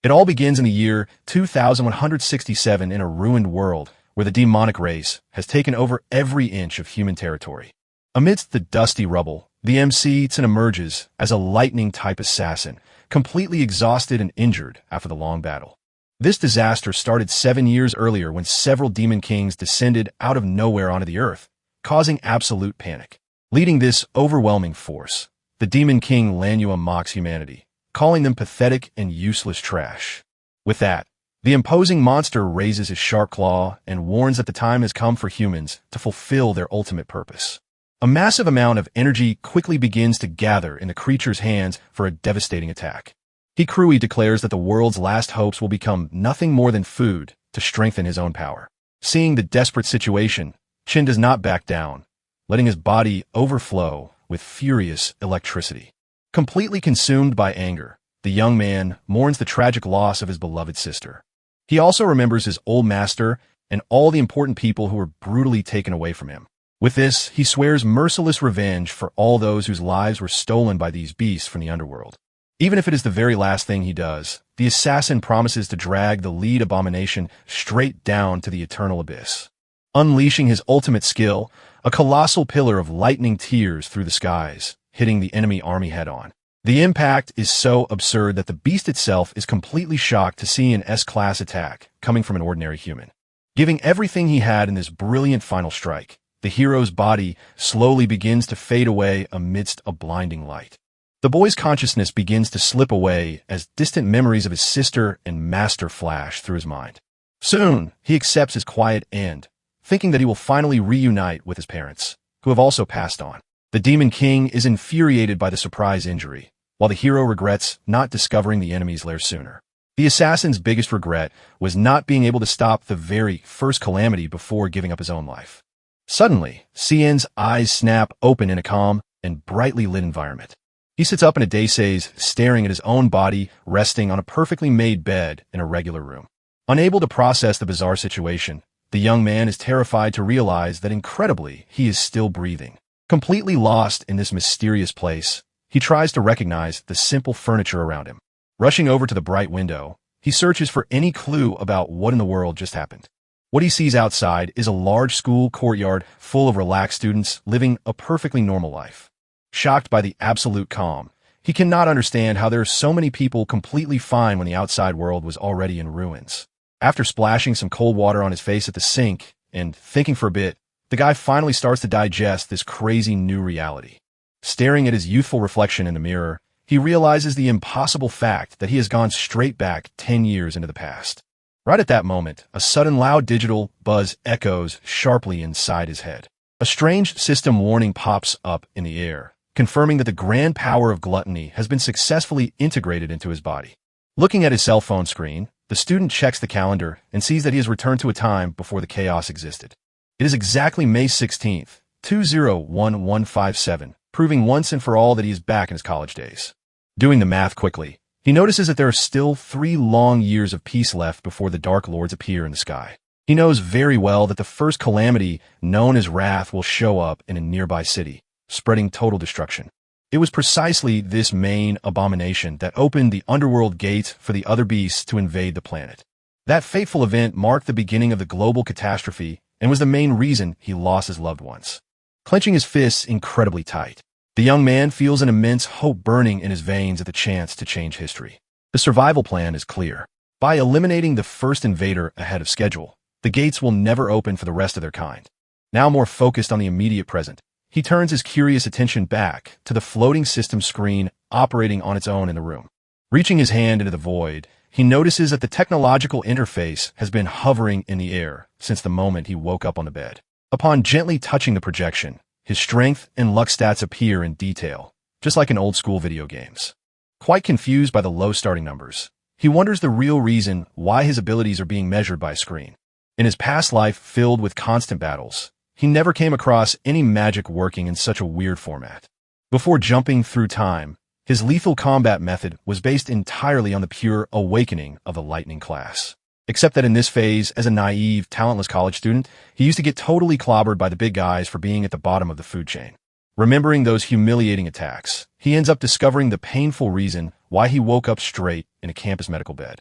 It all begins in the year 2167 in a ruined world where the demonic race has taken over every inch of human territory. Amidst the dusty rubble, the MC Tsun emerges as a lightning-type assassin, completely exhausted and injured after the long battle. This disaster started 7 years earlier when several demon kings descended out of nowhere onto the earth, causing absolute panic. Leading this overwhelming force, the demon king Manhwa mocks humanity, calling them pathetic and useless trash. With that, the imposing monster raises his sharp claw and warns that the time has come for humans to fulfill their ultimate purpose. A massive amount of energy quickly begins to gather in the creature's hands for a devastating attack. He cruelly declares that the world's last hopes will become nothing more than food to strengthen his own power. Seeing the desperate situation, Chin does not back down, letting his body overflow with furious electricity. Completely consumed by anger, the young man mourns the tragic loss of his beloved sister. He also remembers his old master and all the important people who were brutally taken away from him. With this, he swears merciless revenge for all those whose lives were stolen by these beasts from the underworld. Even if it is the very last thing he does, the assassin promises to drag the lead abomination straight down to the eternal abyss. Unleashing his ultimate skill, a colossal pillar of lightning tears through the skies, hitting the enemy army head-on. The impact is so absurd that the beast itself is completely shocked to see an S-class attack coming from an ordinary human. Giving everything he had in this brilliant final strike, the hero's body slowly begins to fade away amidst a blinding light. The boy's consciousness begins to slip away as distant memories of his sister and master flash through his mind. Soon, he accepts his quiet end, thinking that he will finally reunite with his parents, who have also passed on. The Demon King is infuriated by the surprise injury, while the hero regrets not discovering the enemy's lair sooner. The assassin's biggest regret was not being able to stop the very first calamity before giving up his own life. Suddenly, Cien's eyes snap open in a calm and brightly lit environment. He sits up in a daze, staring at his own body resting on a perfectly made bed in a regular room. Unable to process the bizarre situation, the young man is terrified to realize that incredibly he is still breathing. Completely lost in this mysterious place, he tries to recognize the simple furniture around him. Rushing over to the bright window, he searches for any clue about what in the world just happened. What he sees outside is a large school courtyard full of relaxed students living a perfectly normal life. Shocked by the absolute calm, he cannot understand how there are so many people completely fine when the outside world was already in ruins. After splashing some cold water on his face at the sink and thinking for a bit, the guy finally starts to digest this crazy new reality. Staring at his youthful reflection in the mirror, he realizes the impossible fact that he has gone straight back 10 years into the past. Right at that moment, a sudden loud digital buzz echoes sharply inside his head. A strange system warning pops up in the air, confirming that the grand power of gluttony has been successfully integrated into his body. Looking at his cell phone screen, the student checks the calendar and sees that he has returned to a time before the chaos existed. It is exactly May 16th, 201157, proving once and for all that he is back in his college days. Doing the math quickly, he notices that there are still 3 long years of peace left before the Dark Lords appear in the sky. He knows very well that the first calamity, known as Wrath, will show up in a nearby city, spreading total destruction. It was precisely this main abomination that opened the underworld gates for the other beasts to invade the planet. That fateful event marked the beginning of the global catastrophe and was the main reason he lost his loved ones. Clenching his fists incredibly tight, the young man feels an immense hope burning in his veins at the chance to change history. The survival plan is clear. By eliminating the first invader ahead of schedule, the gates will never open for the rest of their kind. Now more focused on the immediate present, he turns his curious attention back to the floating system screen operating on its own in the room. Reaching his hand into the void, he notices that the technological interface has been hovering in the air since the moment he woke up on the bed. Upon gently touching the projection, his strength and luck stats appear in detail, just like in old-school video games. Quite confused by the low starting numbers, he wonders the real reason why his abilities are being measured by a screen. In his past life filled with constant battles, he never came across any magic working in such a weird format. Before jumping through time, his lethal combat method was based entirely on the pure awakening of the lightning class. Except that in this phase, as a naive, talentless college student, he used to get totally clobbered by the big guys for being at the bottom of the food chain. Remembering those humiliating attacks, he ends up discovering the painful reason why he woke up straight in a campus medical bed.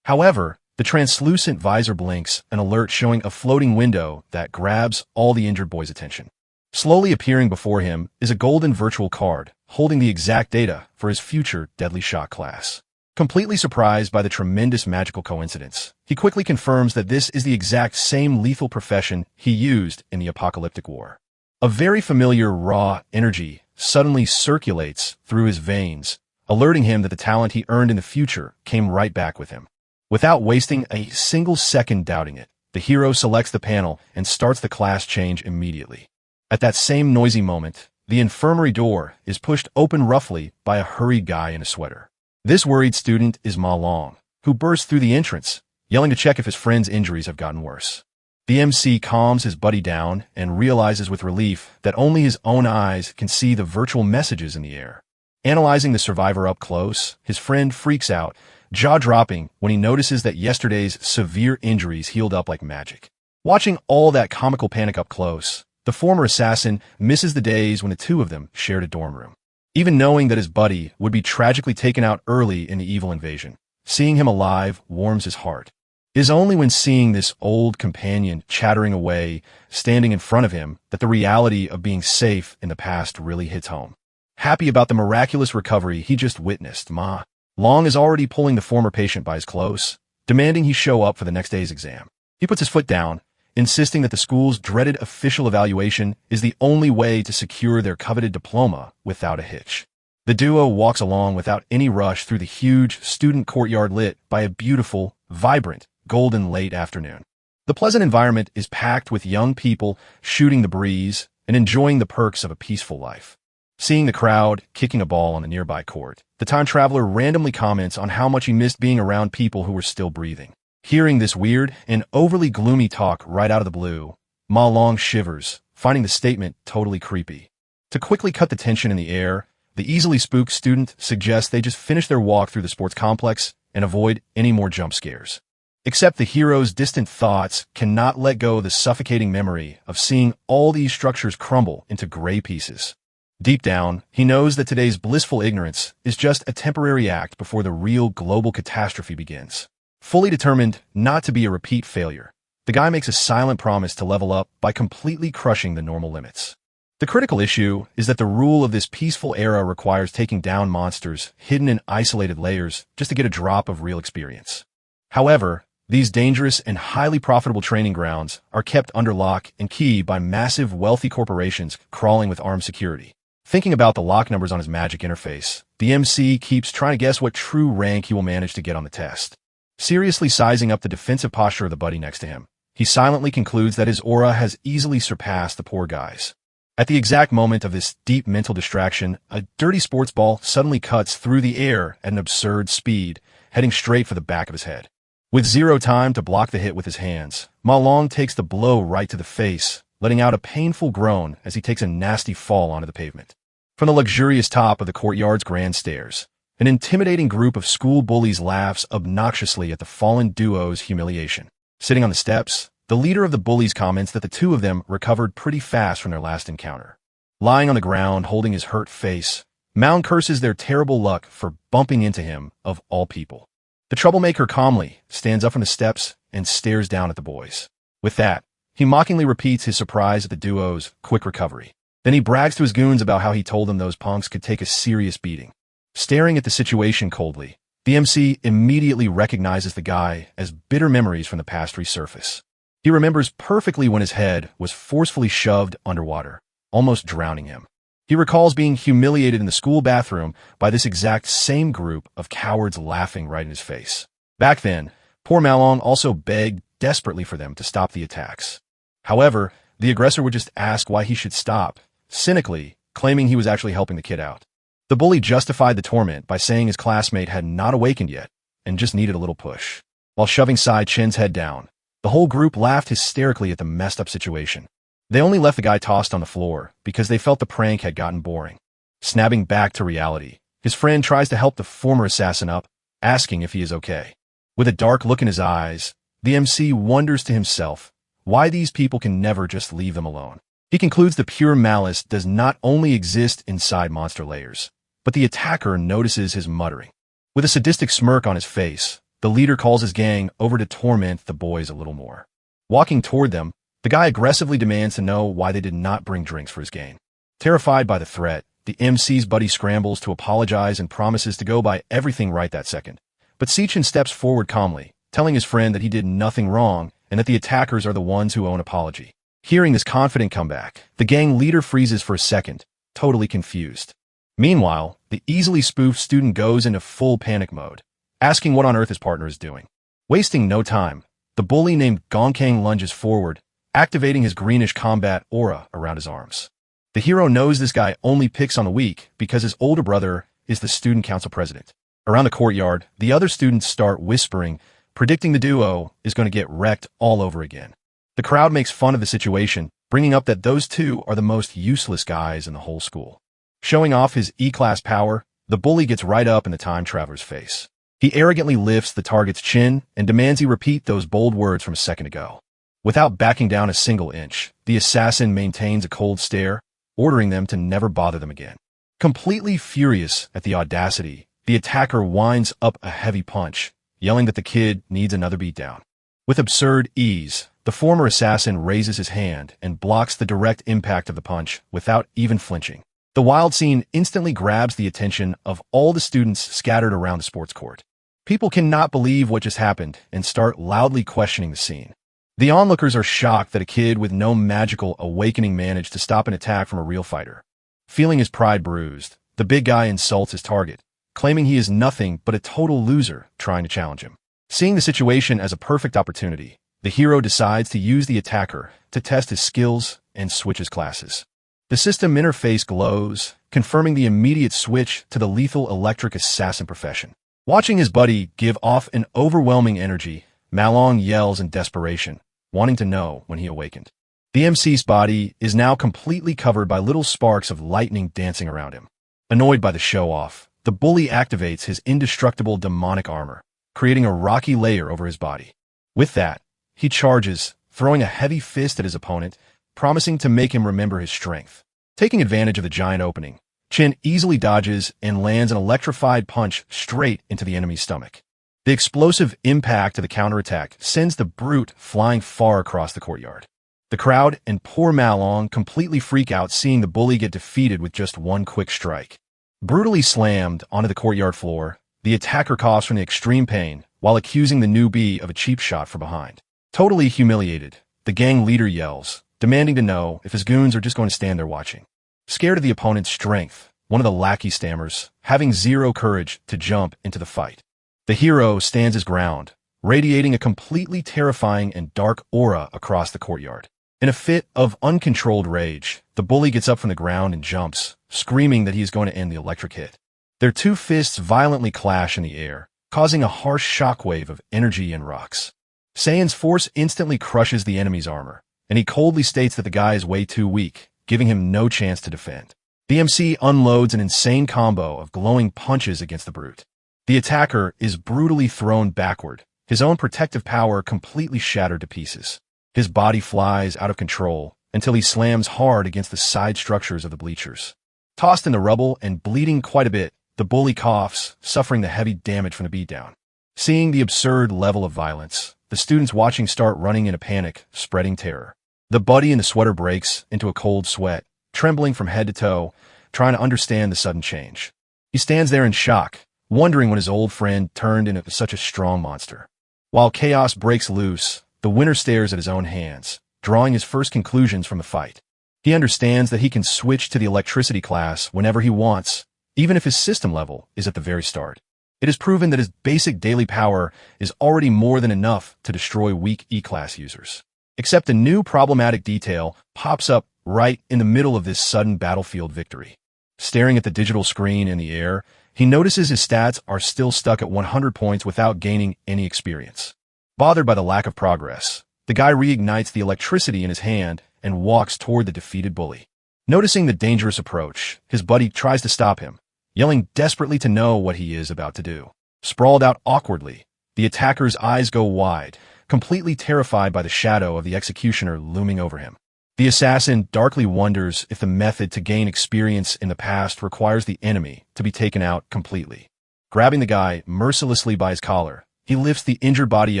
However, the translucent visor blinks, an alert showing a floating window that grabs all the injured boy's attention. Slowly appearing before him is a golden virtual card, holding the exact data for his future deadly shot class. Completely surprised by the tremendous magical coincidence, he quickly confirms that this is the exact same lethal profession he used in the apocalyptic war. A very familiar raw energy suddenly circulates through his veins, alerting him that the talent he earned in the future came right back with him. Without wasting a single second doubting it, the hero selects the panel and starts the class change immediately. At that same noisy moment, the infirmary door is pushed open roughly by a hurried guy in a sweater. This worried student is Ma Long, who bursts through the entrance, yelling to check if his friend's injuries have gotten worse. The MC calms his buddy down and realizes with relief that only his own eyes can see the virtual messages in the air. Analyzing the survivor up close, his friend freaks out, jaw-dropping when he notices that yesterday's severe injuries healed up like magic. Watching all that comical panic up close, the former assassin misses the days when the two of them shared a dorm room. Even knowing that his buddy would be tragically taken out early in the evil invasion, seeing him alive warms his heart. It is only when seeing this old companion chattering away, standing in front of him, that the reality of being safe in the past really hits home. Happy about the miraculous recovery he just witnessed, Ma Long is already pulling the former patient by his clothes, demanding he show up for the next day's exam. He puts his foot down, insisting that the school's dreaded official evaluation is the only way to secure their coveted diploma without a hitch. The duo walks along without any rush through the huge student courtyard lit by a beautiful, vibrant, golden late afternoon. The pleasant environment is packed with young people shooting the breeze and enjoying the perks of a peaceful life. Seeing the crowd kicking a ball on the nearby court, the time traveler randomly comments on how much he missed being around people who were still breathing. Hearing this weird and overly gloomy talk right out of the blue, Ma Long shivers, finding the statement totally creepy. To quickly cut the tension in the air, the easily spooked student suggests they just finish their walk through the sports complex and avoid any more jump scares. Except the hero's distant thoughts cannot let go the suffocating memory of seeing all these structures crumble into gray pieces. Deep down, he knows that today's blissful ignorance is just a temporary act before the real global catastrophe begins. Fully determined not to be a repeat failure, the guy makes a silent promise to level up by completely crushing the normal limits. The critical issue is that the rule of this peaceful era requires taking down monsters hidden in isolated layers just to get a drop of real experience. However, these dangerous and highly profitable training grounds are kept under lock and key by massive wealthy corporations crawling with armed security. Thinking about the lock numbers on his magic interface, the MC keeps trying to guess what true rank he will manage to get on the test. Seriously sizing up the defensive posture of the buddy next to him, he silently concludes that his aura has easily surpassed the poor guy's. At the exact moment of this deep mental distraction, a dirty sports ball suddenly cuts through the air at an absurd speed, heading straight for the back of his head. With zero time to block the hit with his hands, Ma Long takes the blow right to the face, letting out a painful groan as he takes a nasty fall onto the pavement. From the luxurious top of the courtyard's grand stairs, an intimidating group of school bullies laughs obnoxiously at the fallen duo's humiliation. Sitting on the steps, the leader of the bullies comments that the two of them recovered pretty fast from their last encounter. Lying on the ground, holding his hurt face, Mound curses their terrible luck for bumping into him, of all people. The troublemaker calmly stands up from the steps and stares down at the boys. With that, he mockingly repeats his surprise at the duo's quick recovery. Then he brags to his goons about how he told them those punks could take a serious beating. Staring at the situation coldly, the MC immediately recognizes the guy as bitter memories from the past resurface. He remembers perfectly when his head was forcefully shoved underwater, almost drowning him. He recalls being humiliated in the school bathroom by this exact same group of cowards laughing right in his face. Back then, poor Ma Long also begged desperately for them to stop the attacks. However, the aggressor would just ask why he should stop, cynically claiming he was actually helping the kid out. The bully justified the torment by saying his classmate had not awakened yet and just needed a little push. While shoving Sai Chen's head down, the whole group laughed hysterically at the messed up situation. They only left the guy tossed on the floor because they felt the prank had gotten boring. Snapping back to reality, his friend tries to help the former assassin up, asking if he is okay. With a dark look in his eyes, the MC wonders to himself why these people can never just leave them alone. He concludes the pure malice does not only exist inside monster layers, but the attacker notices his muttering. With a sadistic smirk on his face, the leader calls his gang over to torment the boys a little more. Walking toward them, the guy aggressively demands to know why they did not bring drinks for his gang. Terrified by the threat, the MC's buddy scrambles to apologize and promises to go buy everything right that second. But Sichin steps forward calmly, telling his friend that he did nothing wrong and that the attackers are the ones who owe an apology. Hearing this confident comeback, the gang leader freezes for a second, totally confused. Meanwhile, the easily spoofed student goes into full panic mode, asking what on earth his partner is doing. Wasting no time, the bully named Gongkang lunges forward, activating his greenish combat aura around his arms. The hero knows this guy only picks on the weak because his older brother is the student council president. Around the courtyard, the other students start whispering, predicting the duo is going to get wrecked all over again. The crowd makes fun of the situation, bringing up that those two are the most useless guys in the whole school. Showing off his E-class power, the bully gets right up in the time traveler's face. He arrogantly lifts the target's chin and demands he repeat those bold words from a second ago. Without backing down a single inch, the assassin maintains a cold stare, ordering them to never bother them again. Completely furious at the audacity, the attacker winds up a heavy punch, yelling that the kid needs another beatdown. With absurd ease, the former assassin raises his hand and blocks the direct impact of the punch without even flinching. The wild scene instantly grabs the attention of all the students scattered around the sports court. People cannot believe what just happened and start loudly questioning the scene. The onlookers are shocked that a kid with no magical awakening managed to stop an attack from a real fighter. Feeling his pride bruised, the big guy insults his target, claiming he is nothing but a total loser trying to challenge him. Seeing the situation as a perfect opportunity, the hero decides to use the attacker to test his skills and switches classes. The system interface glows, confirming the immediate switch to the lethal electric assassin profession. Watching his buddy give off an overwhelming energy, Malong yells in desperation, wanting to know when he awakened. The MC's body is now completely covered by little sparks of lightning dancing around him. Annoyed by the show-off, the bully activates his indestructible demonic armor, creating a rocky layer over his body. With that, he charges, throwing a heavy fist at his opponent, promising to make him remember his strength. Taking advantage of the giant opening, Chin easily dodges and lands an electrified punch straight into the enemy's stomach. The explosive impact of the counterattack sends the brute flying far across the courtyard. The crowd and poor Malong completely freak out seeing the bully get defeated with just one quick strike. Brutally slammed onto the courtyard floor, the attacker coughs from the extreme pain while accusing the newbie of a cheap shot from behind. Totally humiliated, the gang leader yells, demanding to know if his goons are just going to stand there watching. Scared of the opponent's strength, one of the lackeys stammers, having zero courage to jump into the fight. The hero stands his ground, radiating a completely terrifying and dark aura across the courtyard. In a fit of uncontrolled rage, the bully gets up from the ground and jumps, screaming that he is going to end the electric hit. Their two fists violently clash in the air, causing a harsh shockwave of energy and rocks. Saiyan's force instantly crushes the enemy's armor, and he coldly states that the guy is way too weak, giving him no chance to defend. The MC unloads an insane combo of glowing punches against the brute. The attacker is brutally thrown backward, his own protective power completely shattered to pieces. His body flies out of control until he slams hard against the side structures of the bleachers. Tossed in the rubble and bleeding quite a bit, the bully coughs, suffering the heavy damage from the beatdown. Seeing the absurd level of violence, the students watching start running in a panic, spreading terror. The buddy in the sweater breaks into a cold sweat, trembling from head to toe, trying to understand the sudden change. He stands there in shock, wondering when his old friend turned into such a strong monster. While chaos breaks loose, the winner stares at his own hands, drawing his first conclusions from the fight. He understands that he can switch to the electricity class whenever he wants, even if his system level is at the very start. It is proven that his basic daily power is already more than enough to destroy weak E-class users. Except a new problematic detail pops up right in the middle of this sudden battlefield victory. Staring at the digital screen in the air, he notices his stats are still stuck at 100 points without gaining any experience. Bothered by the lack of progress, the guy reignites the electricity in his hand and walks toward the defeated bully. Noticing the dangerous approach, his buddy tries to stop him, yelling desperately to know what he is about to do. Sprawled out awkwardly, the attacker's eyes go wide, completely terrified by the shadow of the executioner looming over him. The assassin darkly wonders if the method to gain experience in the past requires the enemy to be taken out completely. Grabbing the guy mercilessly by his collar, He lifts the injured body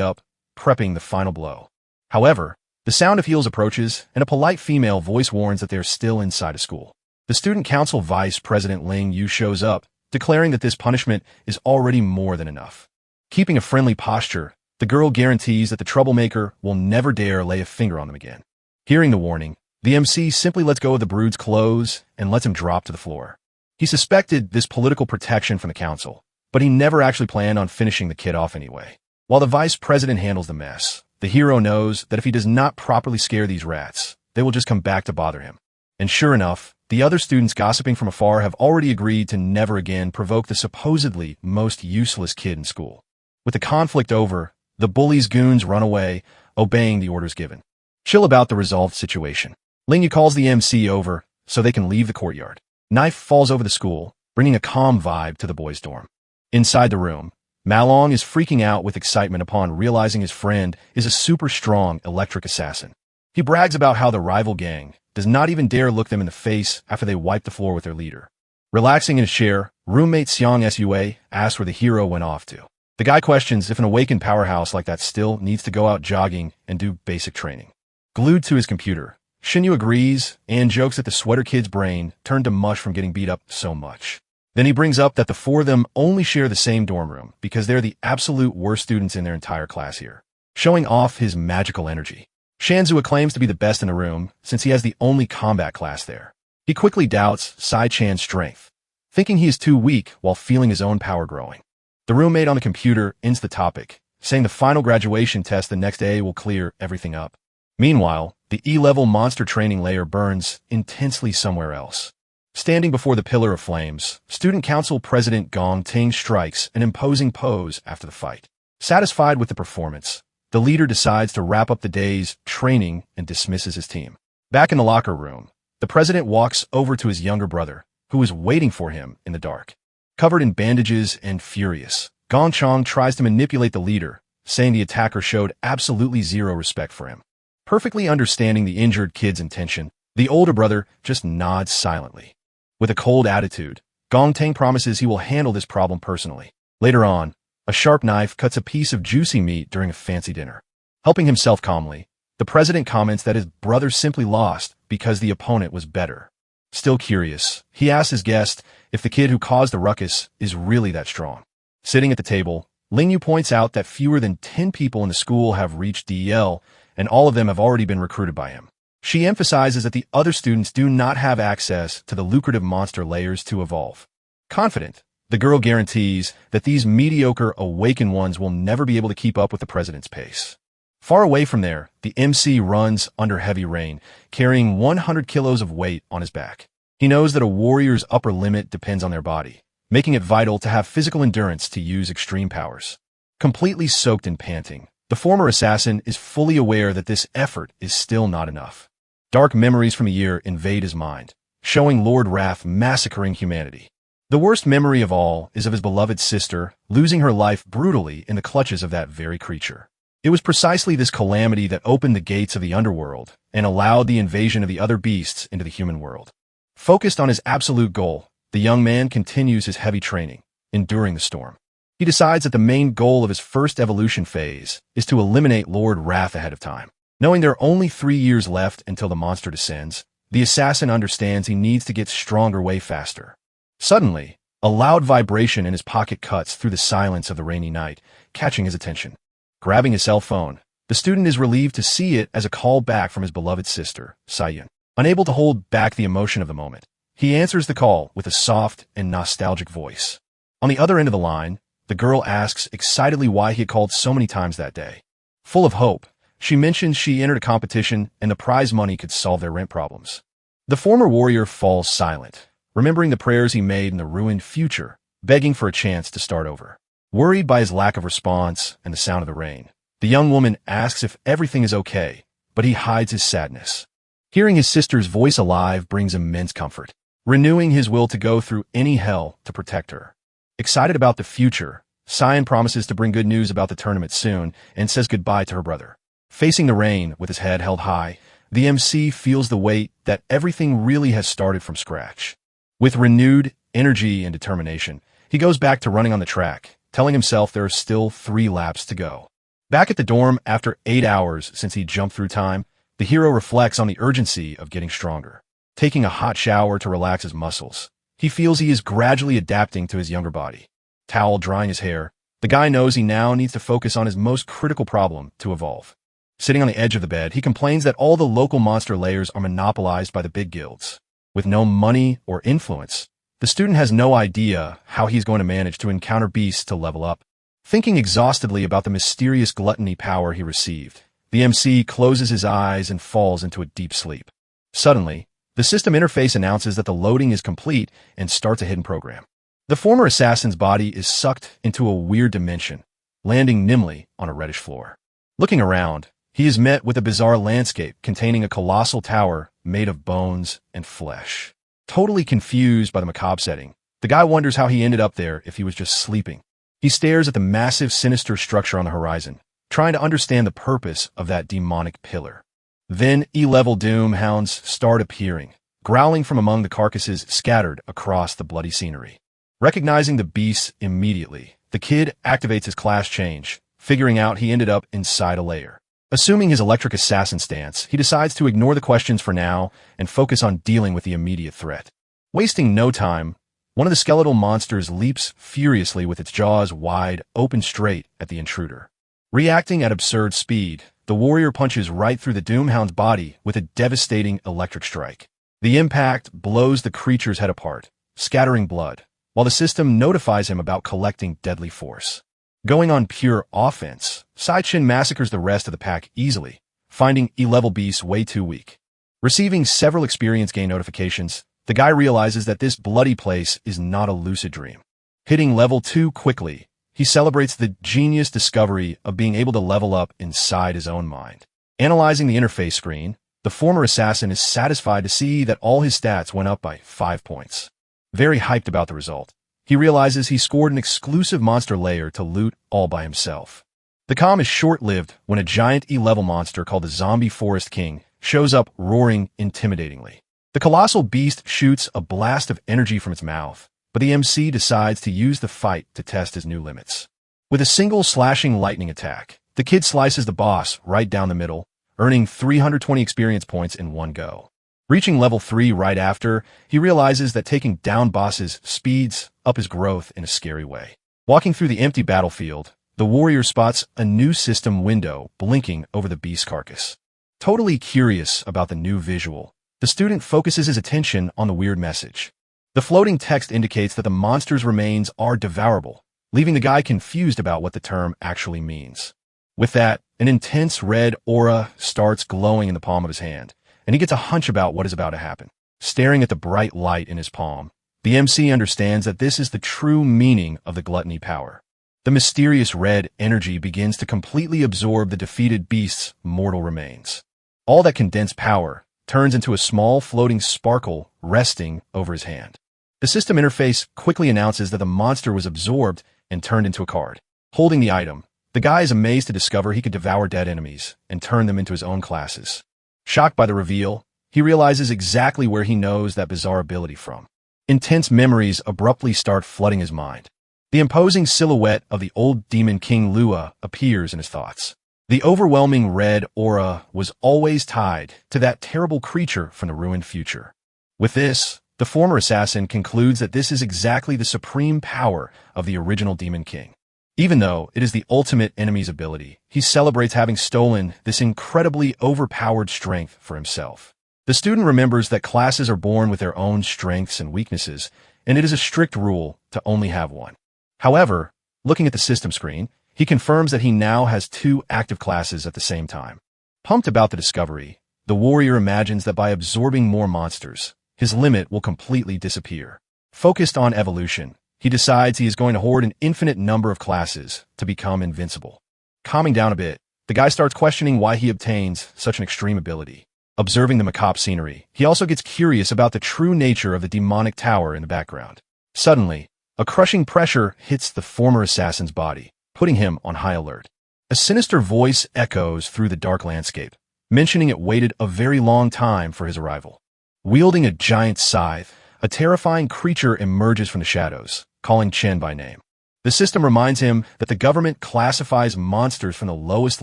up, prepping the final blow. However, the sound of heels approaches, and a polite female voice warns that they are still inside a school. The student council vice president Ling Yu shows up, declaring that this punishment is already more than enough. Keeping a friendly posture, the girl guarantees that the troublemaker will never dare lay a finger on them again. Hearing the warning, the MC simply lets go of the brood's clothes and lets him drop to the floor. He suspected this political protection from the council, but he never actually planned on finishing the kid off anyway. While the vice president handles the mess, the hero knows that if he does not properly scare these rats, they will just come back to bother him. And sure enough, the other students gossiping from afar have already agreed to never again provoke the supposedly most useless kid in school. With the conflict over, the bully's goons run away, obeying the orders given. Chill about the resolved situation. Ling Yu calls the MC over so they can leave the courtyard. Knife falls over the school, bringing a calm vibe to the boys' dorm. Inside the room, Malong is freaking out with excitement upon realizing his friend is a super strong electric assassin. He brags about how the rival gang does not even dare look them in the face after they wipe the floor with their leader. Relaxing in his chair, roommate Xiang Sua asks where the hero went off to. The guy questions if an awakened powerhouse like that still needs to go out jogging and do basic training. Glued to his computer, Shinyu agrees and jokes that the sweater kid's brain turned to mush from getting beat up so much. Then he brings up that the four of them only share the same dorm room because they're the absolute worst students in their entire class here, showing off his magical energy. Shanzua claims to be the best in the room since he has the only combat class there. He quickly doubts Sai Chan's strength, thinking he is too weak while feeling his own power growing. The roommate on the computer ends the topic, saying the final graduation test the next day will clear everything up. Meanwhile, the E-level monster training layer burns intensely somewhere else. Standing before the pillar of flames, Student Council President Gong Ting strikes an imposing pose after the fight. Satisfied with the performance, the leader decides to wrap up the day's training and dismisses his team. Back in the locker room, the president walks over to his younger brother, who is waiting for him in the dark. Covered in bandages and furious, Gong Chang tries to manipulate the leader, saying the attacker showed absolutely zero respect for him. Perfectly understanding the injured kid's intention, the older brother just nods silently. With a cold attitude, Gong Ting promises he will handle this problem personally. Later on, a sharp knife cuts a piece of juicy meat during a fancy dinner. Helping himself calmly, the president comments that his brother simply lost because the opponent was better. Still curious, he asks his guest if the kid who caused the ruckus is really that strong. Sitting at the table, Ling Yu points out that fewer than 10 people in the school have reached DEL, and all of them have already been recruited by him. She emphasizes that the other students do not have access to the lucrative monster layers to evolve. Confident, the girl guarantees that these mediocre awakened ones will never be able to keep up with the president's pace. Far away from there, the MC runs under heavy rain, carrying 100 kilos of weight on his back. He knows that a warrior's upper limit depends on their body, making it vital to have physical endurance to use extreme powers. Completely soaked and panting, the former assassin is fully aware that this effort is still not enough. Dark memories from a year invade his mind, showing Lord Wrath massacring humanity. The worst memory of all is of his beloved sister losing her life brutally in the clutches of that very creature. It was precisely this calamity that opened the gates of the underworld and allowed the invasion of the other beasts into the human world. Focused on his absolute goal, the young man continues his heavy training, enduring the storm. He decides that the main goal of his first evolution phase is to eliminate Lord Wrath ahead of time. Knowing there are only 3 years left until the monster descends, the assassin understands he needs to get stronger way faster. Suddenly, a loud vibration in his pocket cuts through the silence of the rainy night, catching his attention. Grabbing his cell phone, the student is relieved to see it as a call back from his beloved sister, Sayun. Unable to hold back the emotion of the moment, he answers the call with a soft and nostalgic voice. On the other end of the line, the girl asks excitedly why he had called so many times that day. Full of hope, she mentions she entered a competition and the prize money could solve their rent problems. The former warrior falls silent, remembering the prayers he made in the ruined future, begging for a chance to start over. Worried by his lack of response and the sound of the rain, the young woman asks if everything is okay, but he hides his sadness. Hearing his sister's voice alive brings immense comfort, renewing his will to go through any hell to protect her. Excited about the future, Cyan promises to bring good news about the tournament soon and says goodbye to her brother. Facing the rain with his head held high, the MC feels the weight that everything really has started from scratch. With renewed energy and determination, he goes back to running on the track, telling himself there are still 3 laps to go. Back at the dorm, after 8 hours since he jumped through time, the hero reflects on the urgency of getting stronger. Taking a hot shower to relax his muscles, he feels he is gradually adapting to his younger body. Towel drying his hair, the guy knows he now needs to focus on his most critical problem to evolve. Sitting on the edge of the bed, he complains that all the local monster layers are monopolized by the big guilds. With no money or influence, the student has no idea how he's going to manage to encounter beasts to level up. Thinking exhaustedly about the mysterious gluttony power he received, the MC closes his eyes and falls into a deep sleep. Suddenly, the system interface announces that the loading is complete and starts a hidden program. The former assassin's body is sucked into a weird dimension, landing nimbly on a reddish floor. Looking around, he is met with a bizarre landscape containing a colossal tower made of bones and flesh. Totally confused by the macabre setting, the guy wonders how he ended up there if he was just sleeping. He stares at the massive, sinister structure on the horizon, trying to understand the purpose of that demonic pillar. Then E-level doom hounds start appearing, growling from among the carcasses scattered across the bloody scenery. Recognizing the beasts immediately, the kid activates his class change, figuring out he ended up inside a lair. Assuming his electric assassin stance, he decides to ignore the questions for now and focus on dealing with the immediate threat. Wasting no time, one of the skeletal monsters leaps furiously with its jaws wide, open straight at the intruder. Reacting at absurd speed, the warrior punches right through the Doomhound's body with a devastating electric strike. The impact blows the creature's head apart, scattering blood, while the system notifies him about collecting deadly force. Going on pure offense, Saichin massacres the rest of the pack easily, finding E-level beasts way too weak. Receiving several experience gain notifications, the guy realizes that this bloody place is not a lucid dream. Hitting level 2 quickly, he celebrates the genius discovery of being able to level up inside his own mind. Analyzing the interface screen, the former assassin is satisfied to see that all his stats went up by 5 points. Very hyped about the result, he realizes he scored an exclusive monster layer to loot all by himself. The calm is short-lived when a giant E-level monster called the Zombie Forest King shows up roaring intimidatingly. The colossal beast shoots a blast of energy from its mouth, but the MC decides to use the fight to test his new limits. With a single slashing lightning attack, the kid slices the boss right down the middle, earning 320 experience points in one go. Reaching level 3 right after, he realizes that taking down bosses speeds up his growth in a scary way. Walking through the empty battlefield, the warrior spots a new system window blinking over the beast carcass. Totally curious about the new visual, the student focuses his attention on the weird message. The floating text indicates that the monster's remains are devourable, leaving the guy confused about what the term actually means. With that, an intense red aura starts glowing in the palm of his hand, and he gets a hunch about what is about to happen. Staring at the bright light in his palm, the MC understands that this is the true meaning of the gluttony power. The mysterious red energy begins to completely absorb the defeated beast's mortal remains. All that condensed power turns into a small floating sparkle resting over his hand. The system interface quickly announces that the monster was absorbed and turned into a card. Holding the item, the guy is amazed to discover he could devour dead enemies and turn them into his own classes. Shocked by the reveal, he realizes exactly where he knows that bizarre ability from. Intense memories abruptly start flooding his mind. The imposing silhouette of the old demon king Lua appears in his thoughts. The overwhelming red aura was always tied to that terrible creature from the ruined future. With this, the former assassin concludes that this is exactly the supreme power of the original demon king. Even though it is the ultimate enemy's ability, he celebrates having stolen this incredibly overpowered strength for himself. The student remembers that classes are born with their own strengths and weaknesses, and it is a strict rule to only have one. However, looking at the system screen, he confirms that he now has 2 active classes at the same time. Pumped about the discovery, the warrior imagines that by absorbing more monsters, his limit will completely disappear. Focused on evolution, he decides he is going to hoard an infinite number of classes to become invincible. Calming down a bit, the guy starts questioning why he obtains such an extreme ability. Observing the macabre scenery, he also gets curious about the true nature of the demonic tower in the background. Suddenly, a crushing pressure hits the former assassin's body, putting him on high alert. A sinister voice echoes through the dark landscape, mentioning it waited a very long time for his arrival. Wielding a giant scythe, a terrifying creature emerges from the shadows, calling Chen by name. The system reminds him that the government classifies monsters from the lowest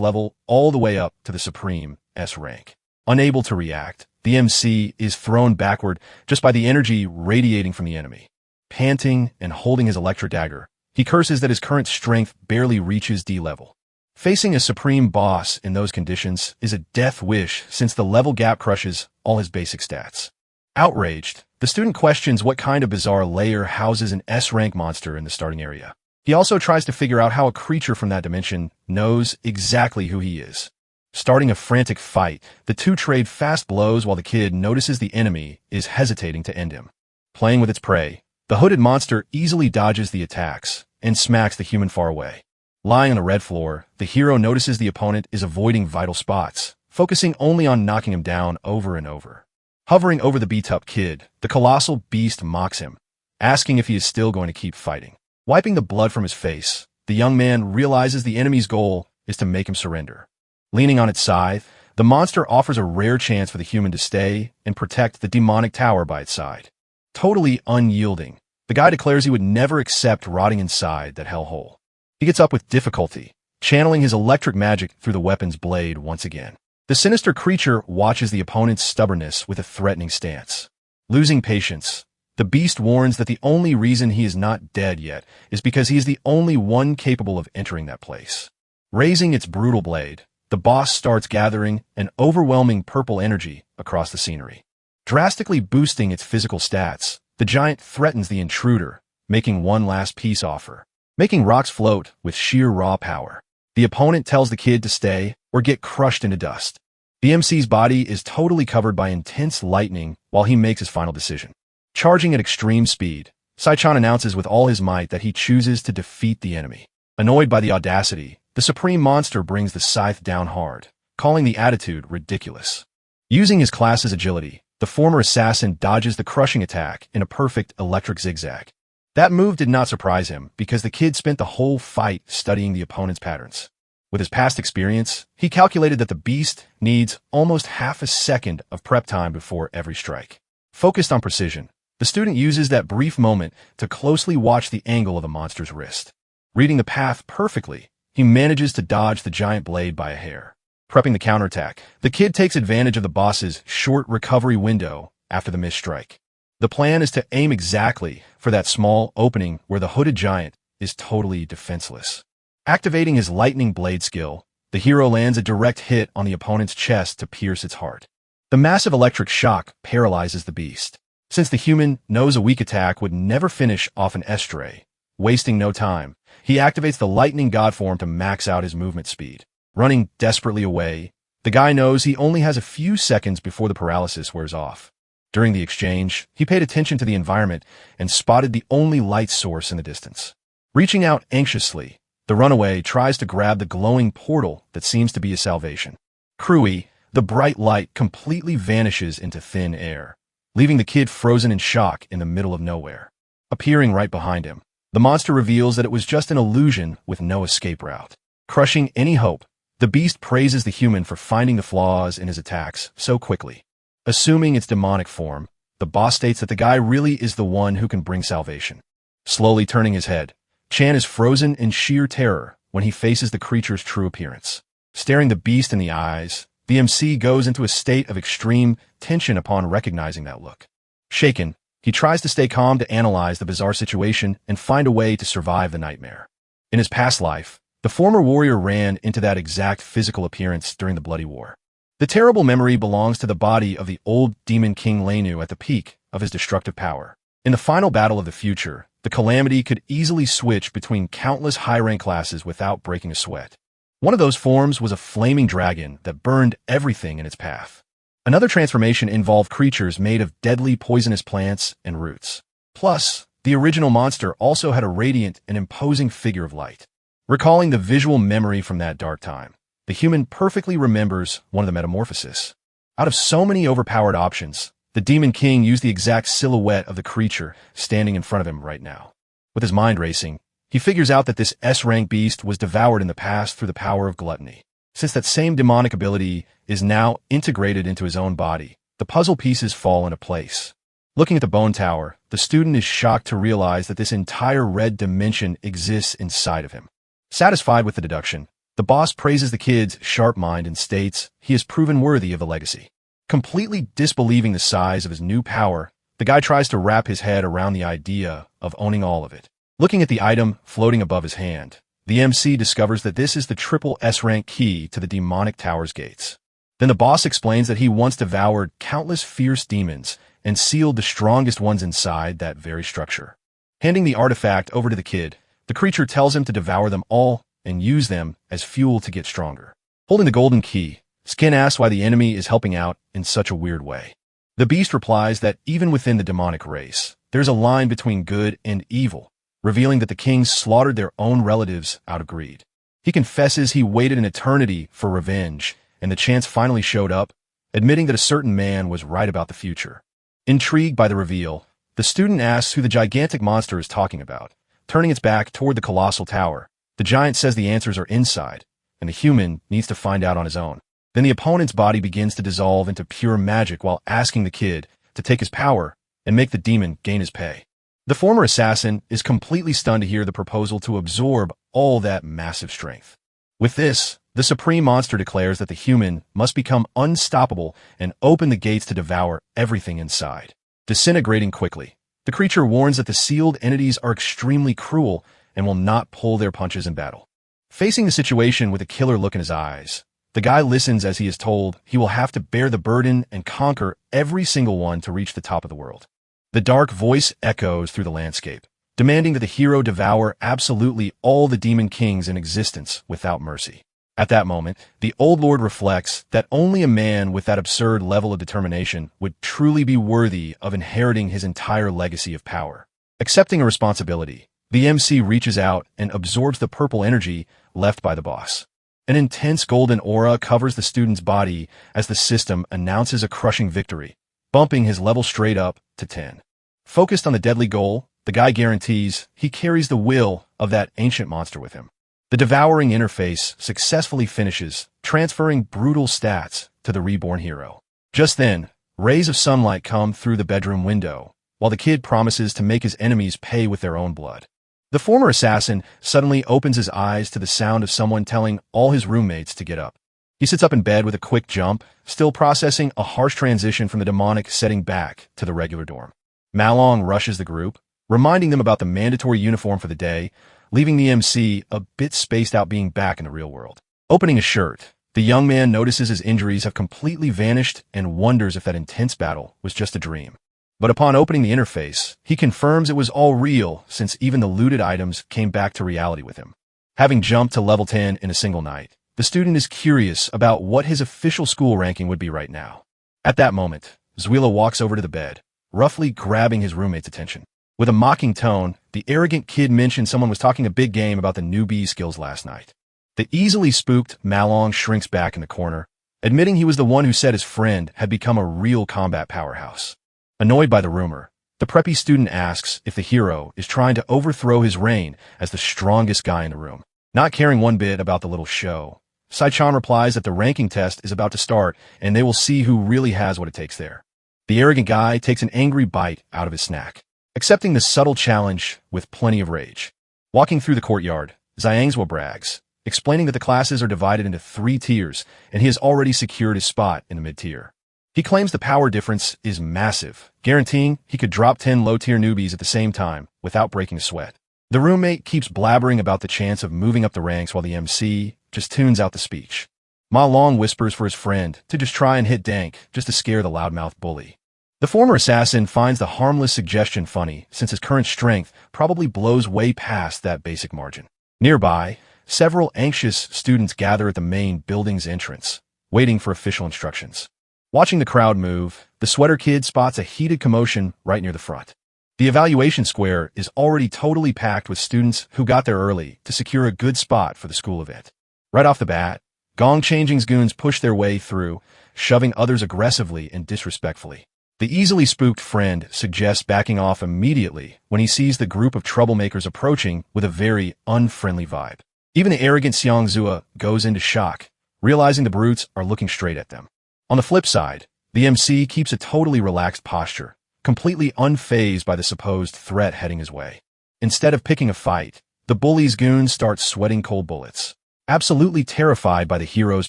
level all the way up to the supreme S rank. Unable to react, the MC is thrown backward just by the energy radiating from the enemy. Panting and holding his electric dagger, he curses that his current strength barely reaches D level. Facing a supreme boss in those conditions is a death wish since the level gap crushes all his basic stats. Outraged, the student questions what kind of bizarre layer houses an S-rank monster in the starting area. He also tries to figure out how a creature from that dimension knows exactly who he is. Starting a frantic fight, the two trade fast blows while the kid notices the enemy is hesitating to end him. Playing with its prey, the hooded monster easily dodges the attacks and smacks the human far away. Lying on the red floor, the hero notices the opponent is avoiding vital spots, focusing only on knocking him down over and over. Hovering over the beat-up kid, the colossal beast mocks him, asking if he is still going to keep fighting. Wiping the blood from his face, the young man realizes the enemy's goal is to make him surrender. Leaning on its scythe, the monster offers a rare chance for the human to stay and protect the demonic tower by its side. Totally unyielding, the guy declares he would never accept rotting inside that hellhole. He gets up with difficulty, channeling his electric magic through the weapon's blade once again. The sinister creature watches the opponent's stubbornness with a threatening stance. Losing patience, the beast warns that the only reason he is not dead yet is because he is the only one capable of entering that place. Raising its brutal blade, the boss starts gathering an overwhelming purple energy across the scenery. Drastically boosting its physical stats, the giant threatens the intruder, making one last peace offer, making rocks float with sheer raw power. The opponent tells the kid to stay or get crushed into dust. The MC's body is totally covered by intense lightning while he makes his final decision. Charging at extreme speed, Saichan announces with all his might that he chooses to defeat the enemy. Annoyed by the audacity, the supreme monster brings the scythe down hard, calling the attitude ridiculous. Using his class's agility, the former assassin dodges the crushing attack in a perfect electric zigzag. That move did not surprise him because the kid spent the whole fight studying the opponent's patterns. With his past experience, he calculated that the beast needs almost half a second of prep time before every strike. Focused on precision, the student uses that brief moment to closely watch the angle of the monster's wrist. Reading the path perfectly, he manages to dodge the giant blade by a hair. Prepping the counterattack, the kid takes advantage of the boss's short recovery window after the missed strike. The plan is to aim exactly for that small opening where the hooded giant is totally defenseless. Activating his lightning blade skill, the hero lands a direct hit on the opponent's chest to pierce its heart. The massive electric shock paralyzes the beast. Since the human knows a weak attack would never finish off an estray, wasting no time, he activates the lightning god form to max out his movement speed. Running desperately away, the guy knows he only has a few seconds before the paralysis wears off. During the exchange, he paid attention to the environment and spotted the only light source in the distance. Reaching out anxiously, the runaway tries to grab the glowing portal that seems to be his salvation. Cruey, the bright light completely vanishes into thin air, leaving the kid frozen in shock in the middle of nowhere. Appearing right behind him, the monster reveals that it was just an illusion with no escape route. Crushing any hope, the beast praises the human for finding the flaws in his attacks so quickly. Assuming its demonic form, the boss states that the guy really is the one who can bring salvation. Slowly turning his head, Chan is frozen in sheer terror when he faces the creature's true appearance. Staring the beast in the eyes, the MC goes into a state of extreme tension upon recognizing that look. Shaken, he tries to stay calm to analyze the bizarre situation and find a way to survive the nightmare. In his past life, the former warrior ran into that exact physical appearance during the Bloody War. The terrible memory belongs to the body of the old demon king Lenu at the peak of his destructive power. In the final battle of the future, the calamity could easily switch between countless high-rank classes without breaking a sweat. One of those forms was a flaming dragon that burned everything in its path. Another transformation involved creatures made of deadly poisonous plants and roots. Plus, the original monster also had a radiant and imposing figure of light. Recalling the visual memory from that dark time, the human perfectly remembers one of the metamorphoses. Out of so many overpowered options, the Demon King used the exact silhouette of the creature standing in front of him right now. With his mind racing, he figures out that this S-rank beast was devoured in the past through the power of gluttony. Since that same demonic ability is now integrated into his own body, the puzzle pieces fall into place. Looking at the bone tower, the student is shocked to realize that this entire red dimension exists inside of him. Satisfied with the deduction, the boss praises the kid's sharp mind and states he is proven worthy of the legacy. Completely disbelieving the size of his new power, the guy tries to wrap his head around the idea of owning all of it. Looking at the item floating above his hand, the MC discovers that this is the triple S-rank key to the demonic tower's gates. Then the boss explains that he once devoured countless fierce demons and sealed the strongest ones inside that very structure. Handing the artifact over to the kid, the creature tells him to devour them all and use them as fuel to get stronger. Holding the golden key, Skin asks why the enemy is helping out in such a weird way. The beast replies that even within the demonic race, there's a line between good and evil, revealing that the kings slaughtered their own relatives out of greed. He confesses he waited an eternity for revenge, and the chance finally showed up, admitting that a certain man was right about the future. Intrigued by the reveal, the student asks who the gigantic monster is talking about. Turning its back toward the colossal tower, the giant says the answers are inside, and the human needs to find out on his own. Then the opponent's body begins to dissolve into pure magic while asking the kid to take his power and make the demon gain his pay. The former assassin is completely stunned to hear the proposal to absorb all that massive strength. With this, the supreme monster declares that the human must become unstoppable and open the gates to devour everything inside. Disintegrating quickly, the creature warns that the sealed entities are extremely cruel and will not pull their punches in battle. Facing the situation with a killer look in his eyes, the guy listens as he is told he will have to bear the burden and conquer every single one to reach the top of the world. The dark voice echoes through the landscape, demanding that the hero devour absolutely all the demon kings in existence without mercy. At that moment, the old lord reflects that only a man with that absurd level of determination would truly be worthy of inheriting his entire legacy of power. Accepting a responsibility, the MC reaches out and absorbs the purple energy left by the boss. An intense golden aura covers the student's body as the system announces a crushing victory, bumping his level straight up to 10. Focused on the deadly goal, the guy guarantees he carries the will of that ancient monster with him. The devouring interface successfully finishes, transferring brutal stats to the reborn hero. Just then, rays of sunlight come through the bedroom window, while the kid promises to make his enemies pay with their own blood. The former assassin suddenly opens his eyes to the sound of someone telling all his roommates to get up. He sits up in bed with a quick jump, still processing a harsh transition from the demonic setting back to the regular dorm. Malong rushes the group, reminding them about the mandatory uniform for the day, leaving the MC a bit spaced out being back in the real world. Opening his shirt, the young man notices his injuries have completely vanished and wonders if that intense battle was just a dream. But upon opening the interface, he confirms it was all real since even the looted items came back to reality with him. Having jumped to level 10 in a single night, the student is curious about what his official school ranking would be right now. At that moment, Zuila walks over to the bed, roughly grabbing his roommate's attention. With a mocking tone, the arrogant kid mentioned someone was talking a big game about the newbie skills last night. The easily spooked Malong shrinks back in the corner, admitting he was the one who said his friend had become a real combat powerhouse. Annoyed by the rumor, the preppy student asks if the hero is trying to overthrow his reign as the strongest guy in the room. Not caring one bit about the little show, Sai-chan replies that the ranking test is about to start and they will see who really has what it takes there. The arrogant guy takes an angry bite out of his snack, accepting the subtle challenge with plenty of rage. Walking through the courtyard, Xiangzhou brags, explaining that the classes are divided into 3 tiers and he has already secured his spot in the mid-tier. He claims the power difference is massive, guaranteeing he could drop 10 low-tier newbies at the same time without breaking a sweat. The roommate keeps blabbering about the chance of moving up the ranks while the MC just tunes out the speech. Ma Long whispers for his friend to just try and hit dank just to scare the loudmouth bully. The former assassin finds the harmless suggestion funny since his current strength probably blows way past that basic margin. Nearby, several anxious students gather at the main building's entrance, waiting for official instructions. Watching the crowd move, the sweater kid spots a heated commotion right near the front. The evaluation square is already totally packed with students who got there early to secure a good spot for the school event. Right off the bat, Gong-changing's goons push their way through, shoving others aggressively and disrespectfully. The easily spooked friend suggests backing off immediately when he sees the group of troublemakers approaching with a very unfriendly vibe. Even the arrogant Xiangzhou goes into shock, realizing the brutes are looking straight at them. On the flip side, the MC keeps a totally relaxed posture, completely unfazed by the supposed threat heading his way. Instead of picking a fight, the bully's goons start sweating cold bullets, absolutely terrified by the hero's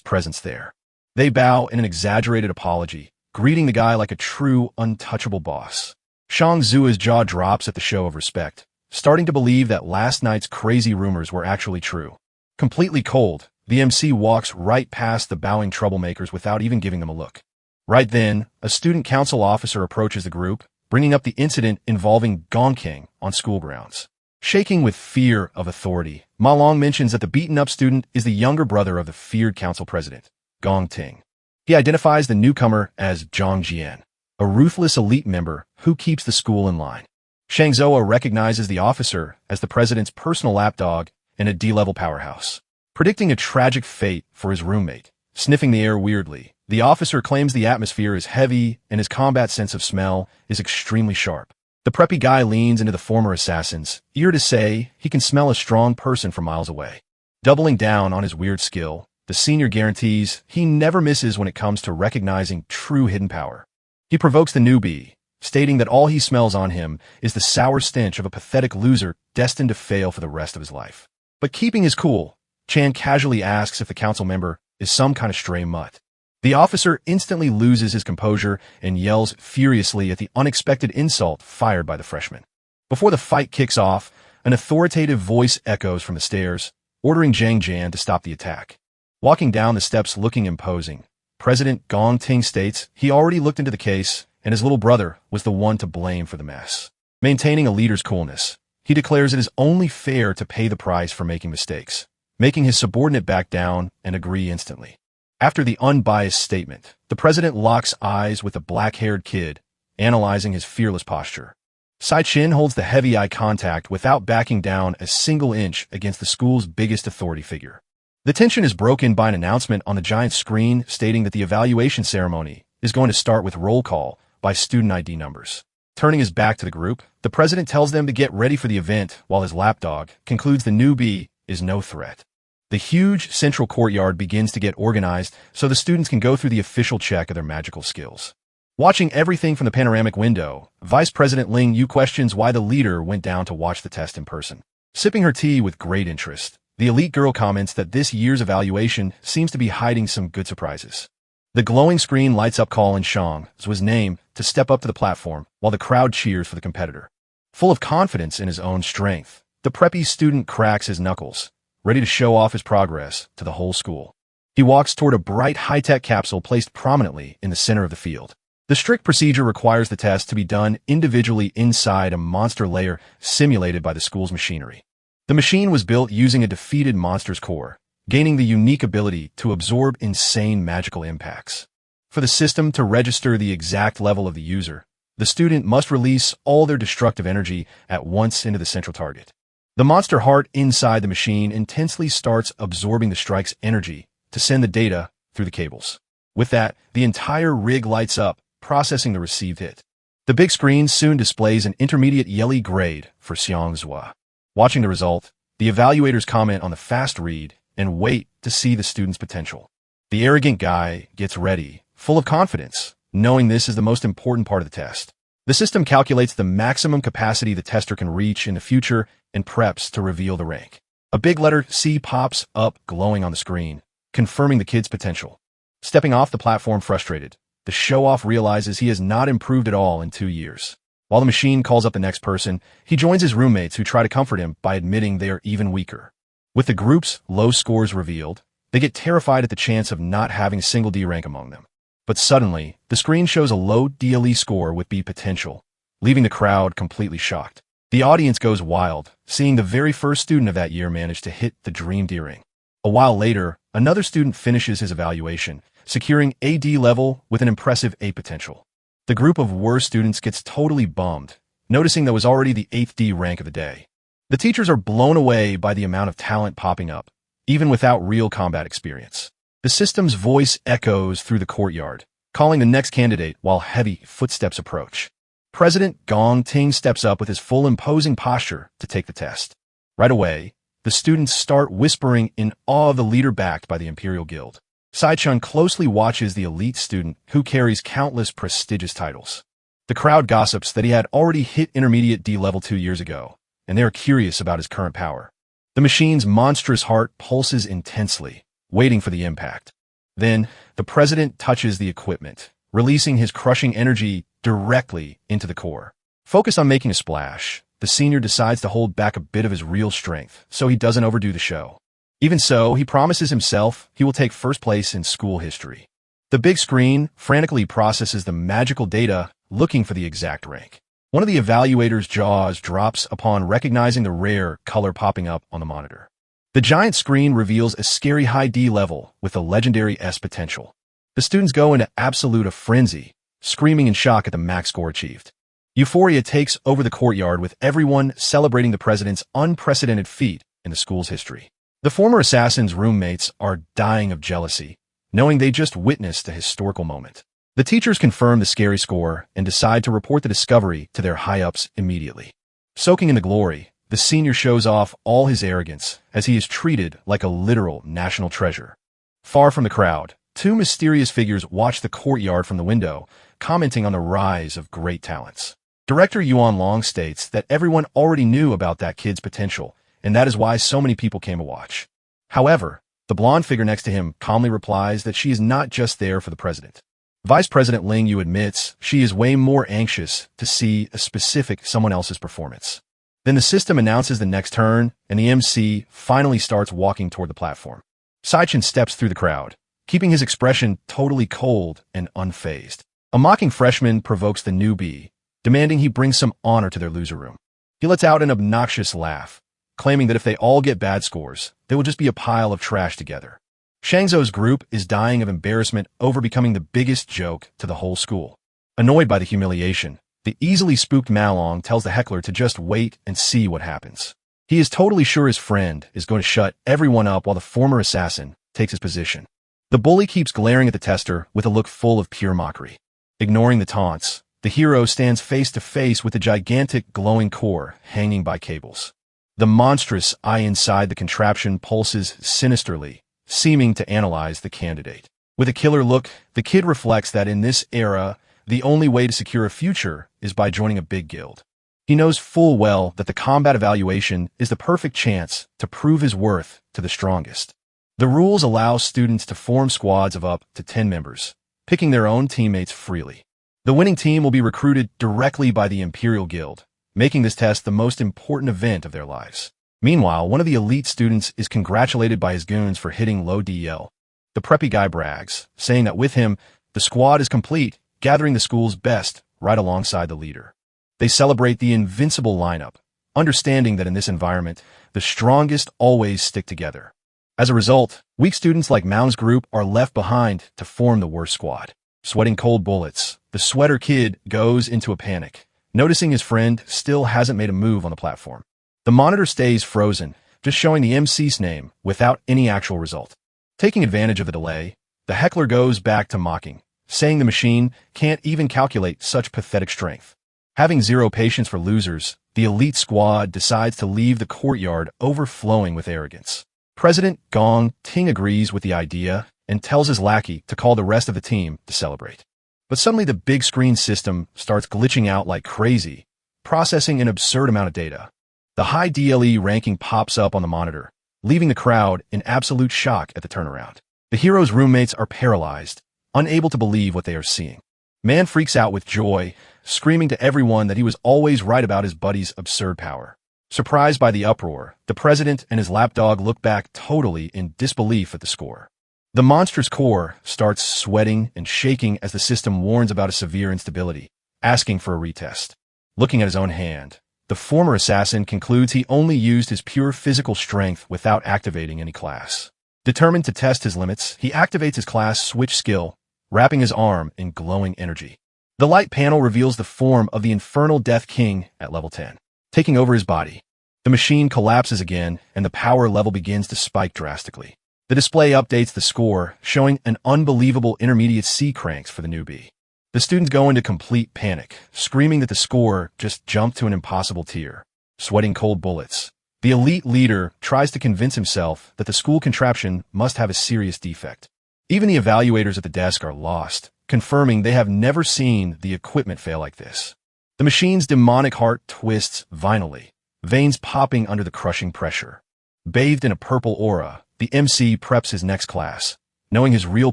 presence there. They bow in an exaggerated apology, greeting the guy like a true, untouchable boss. Shang Zua's jaw drops at the show of respect, starting to believe that last night's crazy rumors were actually true. Completely cold, the MC walks right past the bowing troublemakers without even giving them a look. Right then, a student council officer approaches the group, bringing up the incident involving Gong King on school grounds. Shaking with fear of authority, Ma Long mentions that the beaten-up student is the younger brother of the feared council president, Gong Ting. He identifies the newcomer as Zhang Jian, a ruthless elite member who keeps the school in line. Shang Zhou recognizes the officer as the president's personal lapdog and a D-level powerhouse. Predicting a tragic fate for his roommate, sniffing the air weirdly, the officer claims the atmosphere is heavy and his combat sense of smell is extremely sharp. The preppy guy leans into the former assassin's ear to say he can smell a strong person from miles away. Doubling down on his weird skill, the senior guarantees he never misses when it comes to recognizing true hidden power. He provokes the newbie, stating that all he smells on him is the sour stench of a pathetic loser destined to fail for the rest of his life. But keeping his cool, Chan casually asks if the council member is some kind of stray mutt. The officer instantly loses his composure and yells furiously at the unexpected insult fired by the freshman. Before the fight kicks off, an authoritative voice echoes from the stairs, ordering Zhang Jian to stop the attack. Walking down the steps looking imposing, President Gong Ting states he already looked into the case and his little brother was the one to blame for the mess. Maintaining a leader's coolness, he declares it is only fair to pay the price for making mistakes, making his subordinate back down and agree instantly. After the unbiased statement, the president locks eyes with the black-haired kid, analyzing his fearless posture. Sai Chin holds the heavy eye contact without backing down a single inch against the school's biggest authority figure. The tension is broken by an announcement on the giant screen stating that the evaluation ceremony is going to start with roll call by student ID numbers. Turning his back to the group, the president tells them to get ready for the event while his lapdog concludes the newbie is no threat. The huge central courtyard begins to get organized so the students can go through the official check of their magical skills. Watching everything from the panoramic window, Vice President Ling Yu questions why the leader went down to watch the test in person. Sipping her tea with great interest, the elite girl comments that this year's evaluation seems to be hiding some good surprises. The glowing screen lights up Colin Shang, Zhu's name, to step up to the platform while the crowd cheers for the competitor. Full of confidence in his own strength, the preppy student cracks his knuckles, ready to show off his progress to the whole school. He walks toward a bright high-tech capsule placed prominently in the center of the field. The strict procedure requires the test to be done individually inside a monster layer simulated by the school's machinery. The machine was built using a defeated monster's core, gaining the unique ability to absorb insane magical impacts. For the system to register the exact level of the user, the student must release all their destructive energy at once into the central target. The monster heart inside the machine intensely starts absorbing the strike's energy to send the data through the cables. With that, the entire rig lights up, processing the received hit. The big screen soon displays an intermediate yellow grade for Xiang Zhua. Watching the result, the evaluators comment on the fast read and wait to see the student's potential. The arrogant guy gets ready, full of confidence, knowing this is the most important part of the test. The system calculates the maximum capacity the tester can reach in the future and preps to reveal the rank. A big letter C pops up glowing on the screen, confirming the kid's potential. Stepping off the platform frustrated, the show-off realizes he has not improved at all in 2 years. While the machine calls up the next person, he joins his roommates who try to comfort him by admitting they are even weaker. With the group's low scores revealed, they get terrified at the chance of not having a single D rank among them. But suddenly, the screen shows a low DLE score with B potential, leaving the crowd completely shocked. The audience goes wild, seeing the very first student of that year manage to hit the dream D ring. A while later, another student finishes his evaluation, securing a D level with an impressive A potential. The group of worst students gets totally bummed, noticing that was already the 8th D rank of the day. The teachers are blown away by the amount of talent popping up, even without real combat experience. The system's voice echoes through the courtyard, calling the next candidate while heavy footsteps approach. President Gong Ting steps up with his full imposing posture to take the test. Right away, the students start whispering in awe of the leader backed by the Imperial Guild. Sai Chun closely watches the elite student who carries countless prestigious titles. The crowd gossips that he had already hit Intermediate D level 2 years ago, and they are curious about his current power. The machine's monstrous heart pulses intensely, waiting for the impact. Then, the president touches the equipment, releasing his crushing energy directly into the core. Focused on making a splash, the senior decides to hold back a bit of his real strength so he doesn't overdo the show. Even so, he promises himself he will take first place in school history. The big screen frantically processes the magical data, looking for the exact rank. One of the evaluator's jaws drops upon recognizing the rare color popping up on the monitor. The giant screen reveals a scary high D level with a legendary S potential. The students go into absolute frenzy, screaming in shock at the max score achieved. Euphoria takes over the courtyard with everyone celebrating the president's unprecedented feat in the school's history. The former assassin's roommates are dying of jealousy, knowing they just witnessed a historical moment. The teachers confirm the scary score and decide to report the discovery to their high-ups immediately. Soaking in the glory, the senior shows off all his arrogance as he is treated like a literal national treasure. Far from the crowd, two mysterious figures watch the courtyard from the window, commenting on the rise of great talents. Director Yuan Long states that everyone already knew about that kid's potential, and that is why so many people came to watch. However, the blonde figure next to him calmly replies that she is not just there for the president. Vice President Ling Yu admits she is way more anxious to see a specific someone else's performance. Then the system announces the next turn, and the MC finally starts walking toward the platform. Saichin steps through the crowd, keeping his expression totally cold and unfazed. A mocking freshman provokes the newbie, demanding he bring some honor to their loser room. He lets out an obnoxious laugh, claiming that if they all get bad scores, they will just be a pile of trash together. Shangzhou's group is dying of embarrassment over becoming the biggest joke to the whole school. Annoyed by the humiliation, the easily spooked Malong tells the heckler to just wait and see what happens. He is totally sure his friend is going to shut everyone up while the former assassin takes his position. The bully keeps glaring at the tester with a look full of pure mockery. Ignoring the taunts, the hero stands face to face with the gigantic glowing core hanging by cables. The monstrous eye inside the contraption pulses sinisterly, seeming to analyze the candidate. With a killer look, the kid reflects that in this era, the only way to secure a future is by joining a big guild. He knows full well that the combat evaluation is the perfect chance to prove his worth to the strongest. The rules allow students to form squads of up to 10 members, picking their own teammates freely. The winning team will be recruited directly by the Imperial Guild, making this test the most important event of their lives. Meanwhile, one of the elite students is congratulated by his goons for hitting low DL. The preppy guy brags, saying that with him, the squad is complete, gathering the school's best right alongside the leader. They celebrate the invincible lineup, understanding that in this environment, the strongest always stick together. As a result, weak students like Mao's group are left behind to form the worst squad. Sweating cold bullets, the sweater kid goes into a panic, noticing his friend still hasn't made a move on the platform. The monitor stays frozen, just showing the MC's name without any actual result. Taking advantage of the delay, the heckler goes back to mocking, saying the machine can't even calculate such pathetic strength. Having zero patience for losers, the elite squad decides to leave the courtyard overflowing with arrogance. President Gong Ting agrees with the idea and tells his lackey to call the rest of the team to celebrate. But suddenly the big screen system starts glitching out like crazy, processing an absurd amount of data. The high DLE ranking pops up on the monitor, leaving the crowd in absolute shock at the turnaround. The hero's roommates are paralyzed, unable to believe what they are seeing. Man freaks out with joy, screaming to everyone that he was always right about his buddy's absurd power. Surprised by the uproar, the president and his lapdog look back totally in disbelief at the score. The monstrous core starts sweating and shaking as the system warns about a severe instability, asking for a retest. Looking at his own hand, the former assassin concludes he only used his pure physical strength without activating any class. Determined to test his limits, he activates his class switch skill, wrapping his arm in glowing energy. The light panel reveals the form of the Infernal Death King at level 10, taking over his body. The machine collapses again, and the power level begins to spike drastically. The display updates the score, showing an unbelievable intermediate C cranks for the newbie. The students go into complete panic, screaming that the score just jumped to an impossible tier. Sweating cold bullets, the elite leader tries to convince himself that the school contraption must have a serious defect. Even the evaluators at the desk are lost, confirming they have never seen the equipment fail like this. The machine's demonic heart twists violently, veins popping under the crushing pressure. Bathed in a purple aura, the MC preps his next class, knowing his real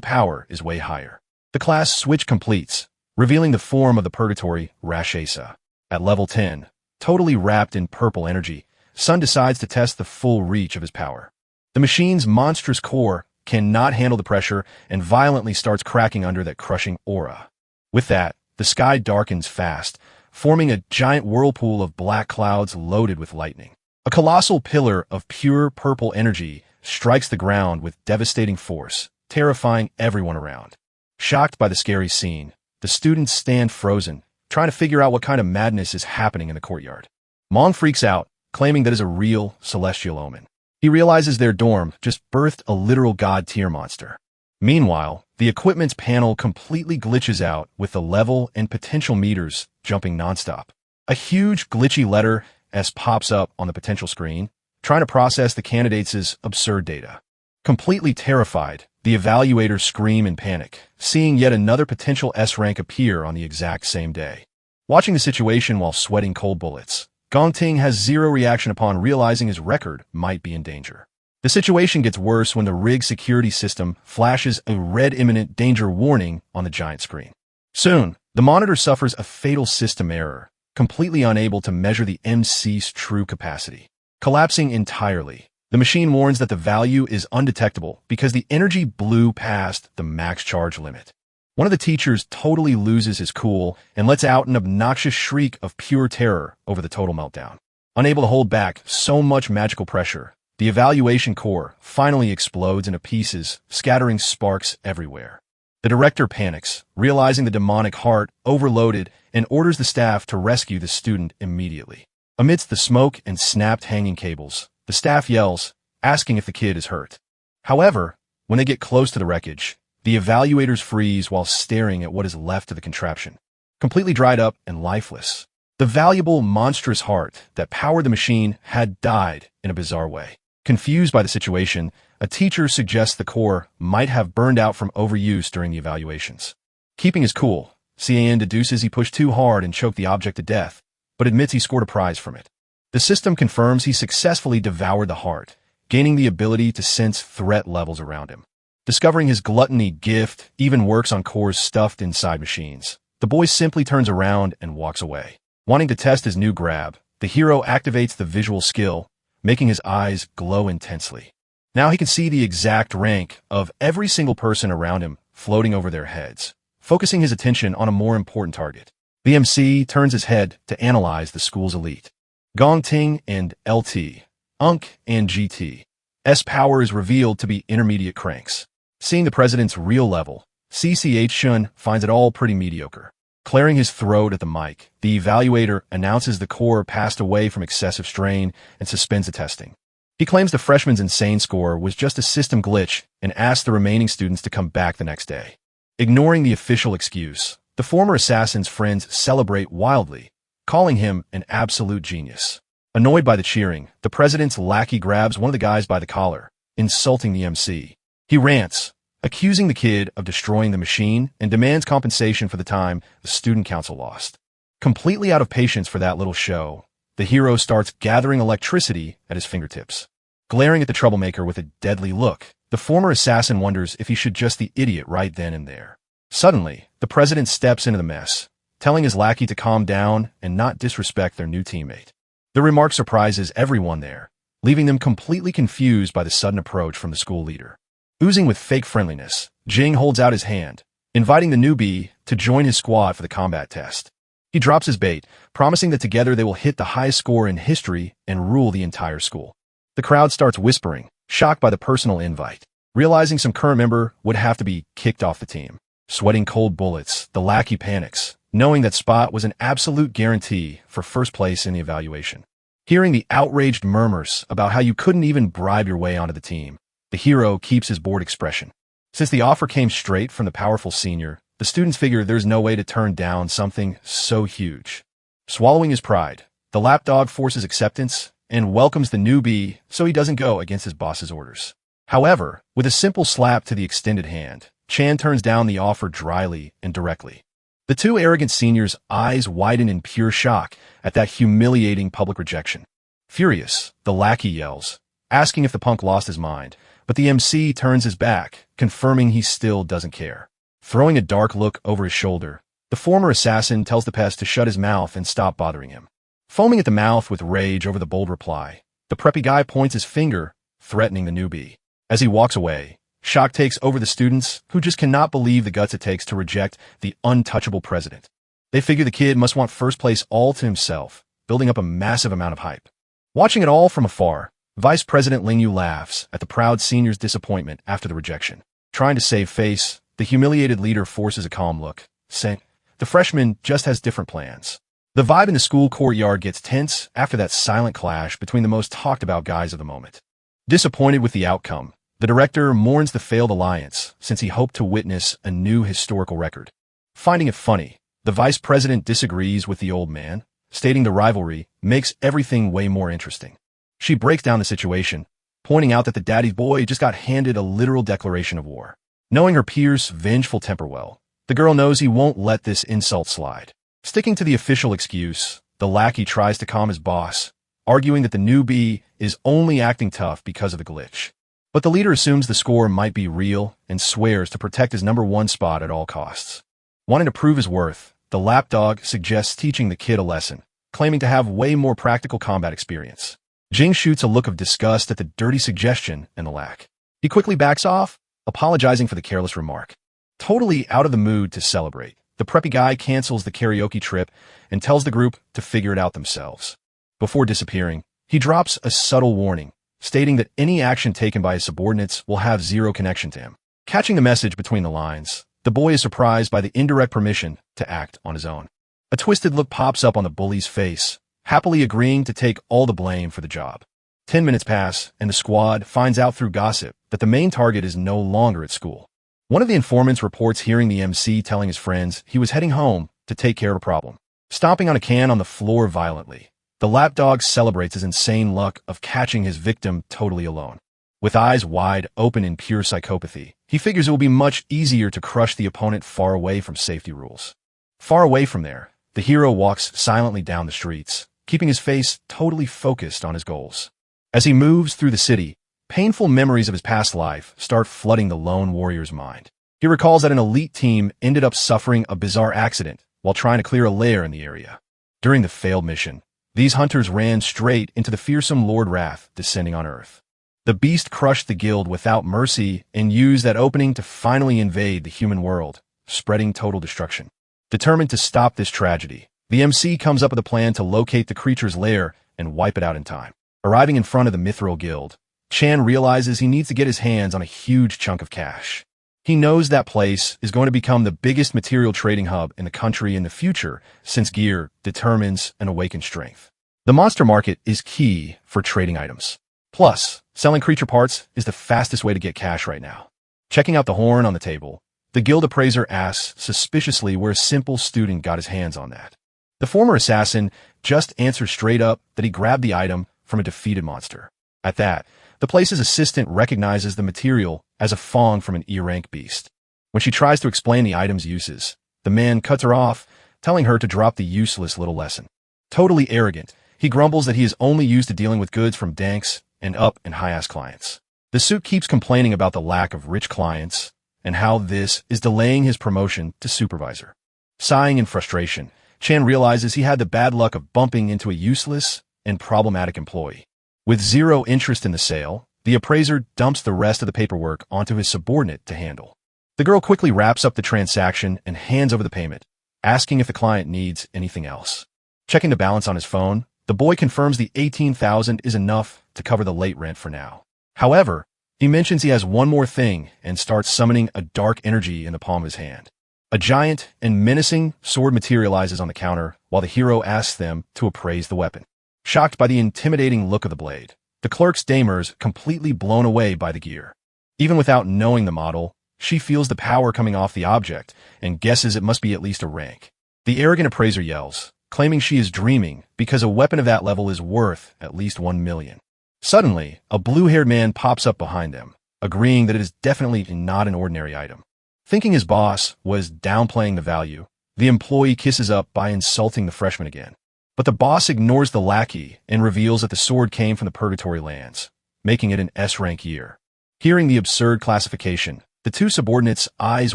power is way higher. The class switch completes, revealing the form of the purgatory Rashasa. At level 10, totally wrapped in purple energy, Sun decides to test the full reach of his power. The machine's monstrous core cannot handle the pressure and violently starts cracking under that crushing aura. With that, the sky darkens fast, forming a giant whirlpool of black clouds loaded with lightning. A colossal pillar of pure purple energy strikes the ground with devastating force, terrifying everyone around. Shocked by the scary scene, the students stand frozen, trying to figure out what kind of madness is happening in the courtyard. Mong freaks out, claiming that is a real celestial omen. He realizes their dorm just birthed a literal god-tier monster. Meanwhile, the equipment's panel completely glitches out with the level and potential meters jumping nonstop. A huge glitchy letter S pops up on the potential screen, trying to process the candidates' absurd data. Completely terrified, the evaluators scream in panic, seeing yet another potential S rank appear on the exact same day. Watching the situation while sweating cold bullets, Gongting has zero reaction upon realizing his record might be in danger. The situation gets worse when the rig security system flashes a red imminent danger warning on the giant screen. Soon, the monitor suffers a fatal system error, completely unable to measure the MC's true capacity. Collapsing entirely, the machine warns that the value is undetectable because the energy blew past the max charge limit. One of the teachers totally loses his cool and lets out an obnoxious shriek of pure terror over the total meltdown. Unable to hold back so much magical pressure, the evaluation core finally explodes into pieces, scattering sparks everywhere. The director panics, realizing the demonic heart overloaded, and orders the staff to rescue the student immediately. Amidst the smoke and snapped hanging cables, the staff yells, asking if the kid is hurt. However, when they get close to the wreckage, the evaluators freeze while staring at what is left of the contraption, completely dried up and lifeless. The valuable, monstrous heart that powered the machine had died in a bizarre way. Confused by the situation, a teacher suggests the core might have burned out from overuse during the evaluations. Keeping his cool, Cian deduces he pushed too hard and choked the object to death, but admits he scored a prize from it. The system confirms he successfully devoured the heart, gaining the ability to sense threat levels around him. Discovering his gluttony gift even works on cores stuffed inside machines, the boy simply turns around and walks away. Wanting to test his new grab, the hero activates the visual skill, making his eyes glow intensely. Now he can see the exact rank of every single person around him floating over their heads, focusing his attention on a more important target. The MC turns his head to analyze the school's elite. Gongting and LT, Unk and GT. S power is revealed to be intermediate cranks. Seeing the president's real level, CCH Shun finds it all pretty mediocre. Clearing his throat at the mic, the evaluator announces the core passed away from excessive strain and suspends the testing. He claims the freshman's insane score was just a system glitch and asks the remaining students to come back the next day. Ignoring the official excuse, the former assassin's friends celebrate wildly, calling him an absolute genius. Annoyed by the cheering, the president's lackey grabs one of the guys by the collar, insulting the MC. He rants, accusing the kid of destroying the machine and demands compensation for the time the student council lost. Completely out of patience for that little show, the hero starts gathering electricity at his fingertips. Glaring at the troublemaker with a deadly look, the former assassin wonders if he should just the idiot right then and there. Suddenly, the president steps into the mess, telling his lackey to calm down and not disrespect their new teammate. The remark surprises everyone there, leaving them completely confused by the sudden approach from the school leader. Oozing with fake friendliness, Jing holds out his hand, inviting the newbie to join his squad for the combat test. He drops his bait, promising that together they will hit the highest score in history and rule the entire school. The crowd starts whispering, shocked by the personal invite, realizing some current member would have to be kicked off the team. Sweating cold bullets, the lackey panics, knowing that Spot was an absolute guarantee for first place in the evaluation. Hearing the outraged murmurs about how you couldn't even bribe your way onto the team, the hero keeps his bored expression. Since the offer came straight from the powerful senior, the students figure there's no way to turn down something so huge. Swallowing his pride, the lapdog forces acceptance and welcomes the newbie so he doesn't go against his boss's orders. However, with a simple slap to the extended hand, Chan turns down the offer dryly and directly. The two arrogant seniors' eyes widen in pure shock at that humiliating public rejection. Furious, the lackey yells, asking if the punk lost his mind, but the MC turns his back, confirming he still doesn't care. Throwing a dark look over his shoulder, the former assassin tells the pest to shut his mouth and stop bothering him. Foaming at the mouth with rage over the bold reply, the preppy guy points his finger, threatening the newbie. As he walks away, shock takes over the students, who just cannot believe the guts it takes to reject the untouchable president. They figure the kid must want first place all to himself, building up a massive amount of hype. Watching it all from afar, Vice President Ling Yu laughs at the proud senior's disappointment after the rejection. Trying to save face, the humiliated leader forces a calm look, saying, "The freshman just has different plans." The vibe in the school courtyard gets tense after that silent clash between the most talked-about guys of the moment. Disappointed with the outcome, the director mourns the failed alliance since he hoped to witness a new historical record. Finding it funny, the vice president disagrees with the old man, stating the rivalry makes everything way more interesting. She breaks down the situation, pointing out that the daddy's boy just got handed a literal declaration of war. Knowing her peers' vengeful temper well, the girl knows he won't let this insult slide. Sticking to the official excuse, the lackey tries to calm his boss, arguing that the newbie is only acting tough because of the glitch. But the leader assumes the score might be real and swears to protect his #1 spot at all costs. Wanting to prove his worth, the lapdog suggests teaching the kid a lesson, claiming to have way more practical combat experience. Jing shoots a look of disgust at the dirty suggestion and the lack. He quickly backs off, apologizing for the careless remark. Totally out of the mood to celebrate, the preppy guy cancels the karaoke trip and tells the group to figure it out themselves. Before disappearing, he drops a subtle warning, stating that any action taken by his subordinates will have zero connection to him. Catching the message between the lines, the boy is surprised by the indirect permission to act on his own. A twisted look pops up on the bully's face, happily agreeing to take all the blame for the job. 10 minutes pass, and the squad finds out through gossip that the main target is no longer at school. One of the informants reports hearing the MC telling his friends he was heading home to take care of a problem. Stomping on a can on the floor violently, the lapdog celebrates his insane luck of catching his victim totally alone. With eyes wide open in pure psychopathy, he figures it will be much easier to crush the opponent far away from safety rules. Far away from there, the hero walks silently down the streets, keeping his face totally focused on his goals. As he moves through the city, painful memories of his past life start flooding the lone warrior's mind. He recalls that an elite team ended up suffering a bizarre accident while trying to clear a lair in the area. During the failed mission, these hunters ran straight into the fearsome Lord Wrath descending on Earth. The beast crushed the guild without mercy and used that opening to finally invade the human world, spreading total destruction. Determined to stop this tragedy, the MC comes up with a plan to locate the creature's lair and wipe it out in time. Arriving in front of the Mithril Guild, Chan realizes he needs to get his hands on a huge chunk of cash. He knows that place is going to become the biggest material trading hub in the country in the future, since gear determines an awakened strength. The monster market is key for trading items. Plus, selling creature parts is the fastest way to get cash right now. Checking out the horn on the table, the guild appraiser asks suspiciously where a simple student got his hands on that. The former assassin just answers straight up that he grabbed the item from a defeated monster. At that, the place's assistant recognizes the material as a fong from an E-rank beast. When she tries to explain the item's uses, the man cuts her off, telling her to drop the useless little lesson. Totally arrogant, he grumbles that he is only used to dealing with goods from danks and up and high-ass clients. The suit keeps complaining about the lack of rich clients and how this is delaying his promotion to supervisor. Sighing in frustration, Chan realizes he had the bad luck of bumping into a useless and problematic employee. With zero interest in the sale, the appraiser dumps the rest of the paperwork onto his subordinate to handle. The girl quickly wraps up the transaction and hands over the payment, asking if the client needs anything else. Checking the balance on his phone, the boy confirms the $18,000 is enough to cover the late rent for now. However, he mentions he has one more thing and starts summoning a dark energy in the palm of his hand. A giant and menacing sword materializes on the counter while the hero asks them to appraise the weapon. Shocked by the intimidating look of the blade, the clerk's damer's completely blown away by the gear. Even without knowing the model, she feels the power coming off the object and guesses it must be at least a rank. The arrogant appraiser yells, claiming she is dreaming because a weapon of that level is worth at least 1 million. Suddenly, a blue-haired man pops up behind them, agreeing that it is definitely not an ordinary item. Thinking his boss was downplaying the value, the employee kisses up by insulting the freshman again. But the boss ignores the lackey and reveals that the sword came from the Purgatory lands, making it an S-rank year. Hearing the absurd classification, the two subordinates' eyes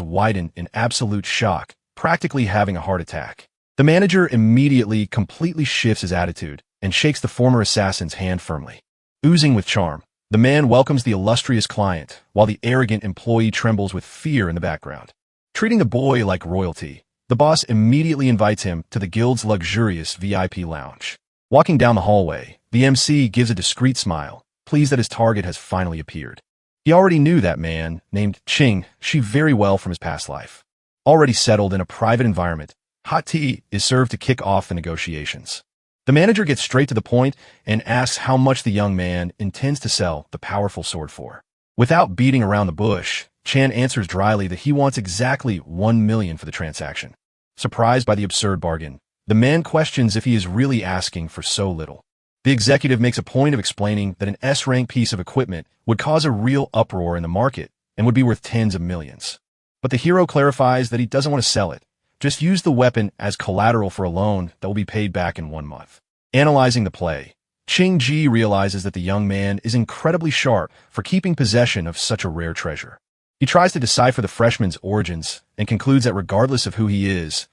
widen in absolute shock, practically having a heart attack. The manager immediately completely shifts his attitude and shakes the former assassin's hand firmly. Oozing with charm, the man welcomes the illustrious client, while the arrogant employee trembles with fear in the background. Treating the boy like royalty, the boss immediately invites him to the guild's luxurious VIP lounge. Walking down the hallway, the MC gives a discreet smile, pleased that his target has finally appeared. He already knew that man, named Ching Shi, very well from his past life. Already settled in a private environment, hot tea is served to kick off the negotiations. The manager gets straight to the point and asks how much the young man intends to sell the powerful sword for. Without beating around the bush, Chan answers dryly that he wants exactly 1 million for the transaction. Surprised by the absurd bargain, the man questions if he is really asking for so little. The executive makes a point of explaining that an S-rank piece of equipment would cause a real uproar in the market and would be worth tens of millions. But the hero clarifies that he doesn't want to sell it, just use the weapon as collateral for a loan that will be paid back in 1 month. Analyzing the play, Ching Ji realizes that the young man is incredibly sharp for keeping possession of such a rare treasure. He tries to decipher the freshman's origins and concludes that regardless of who he is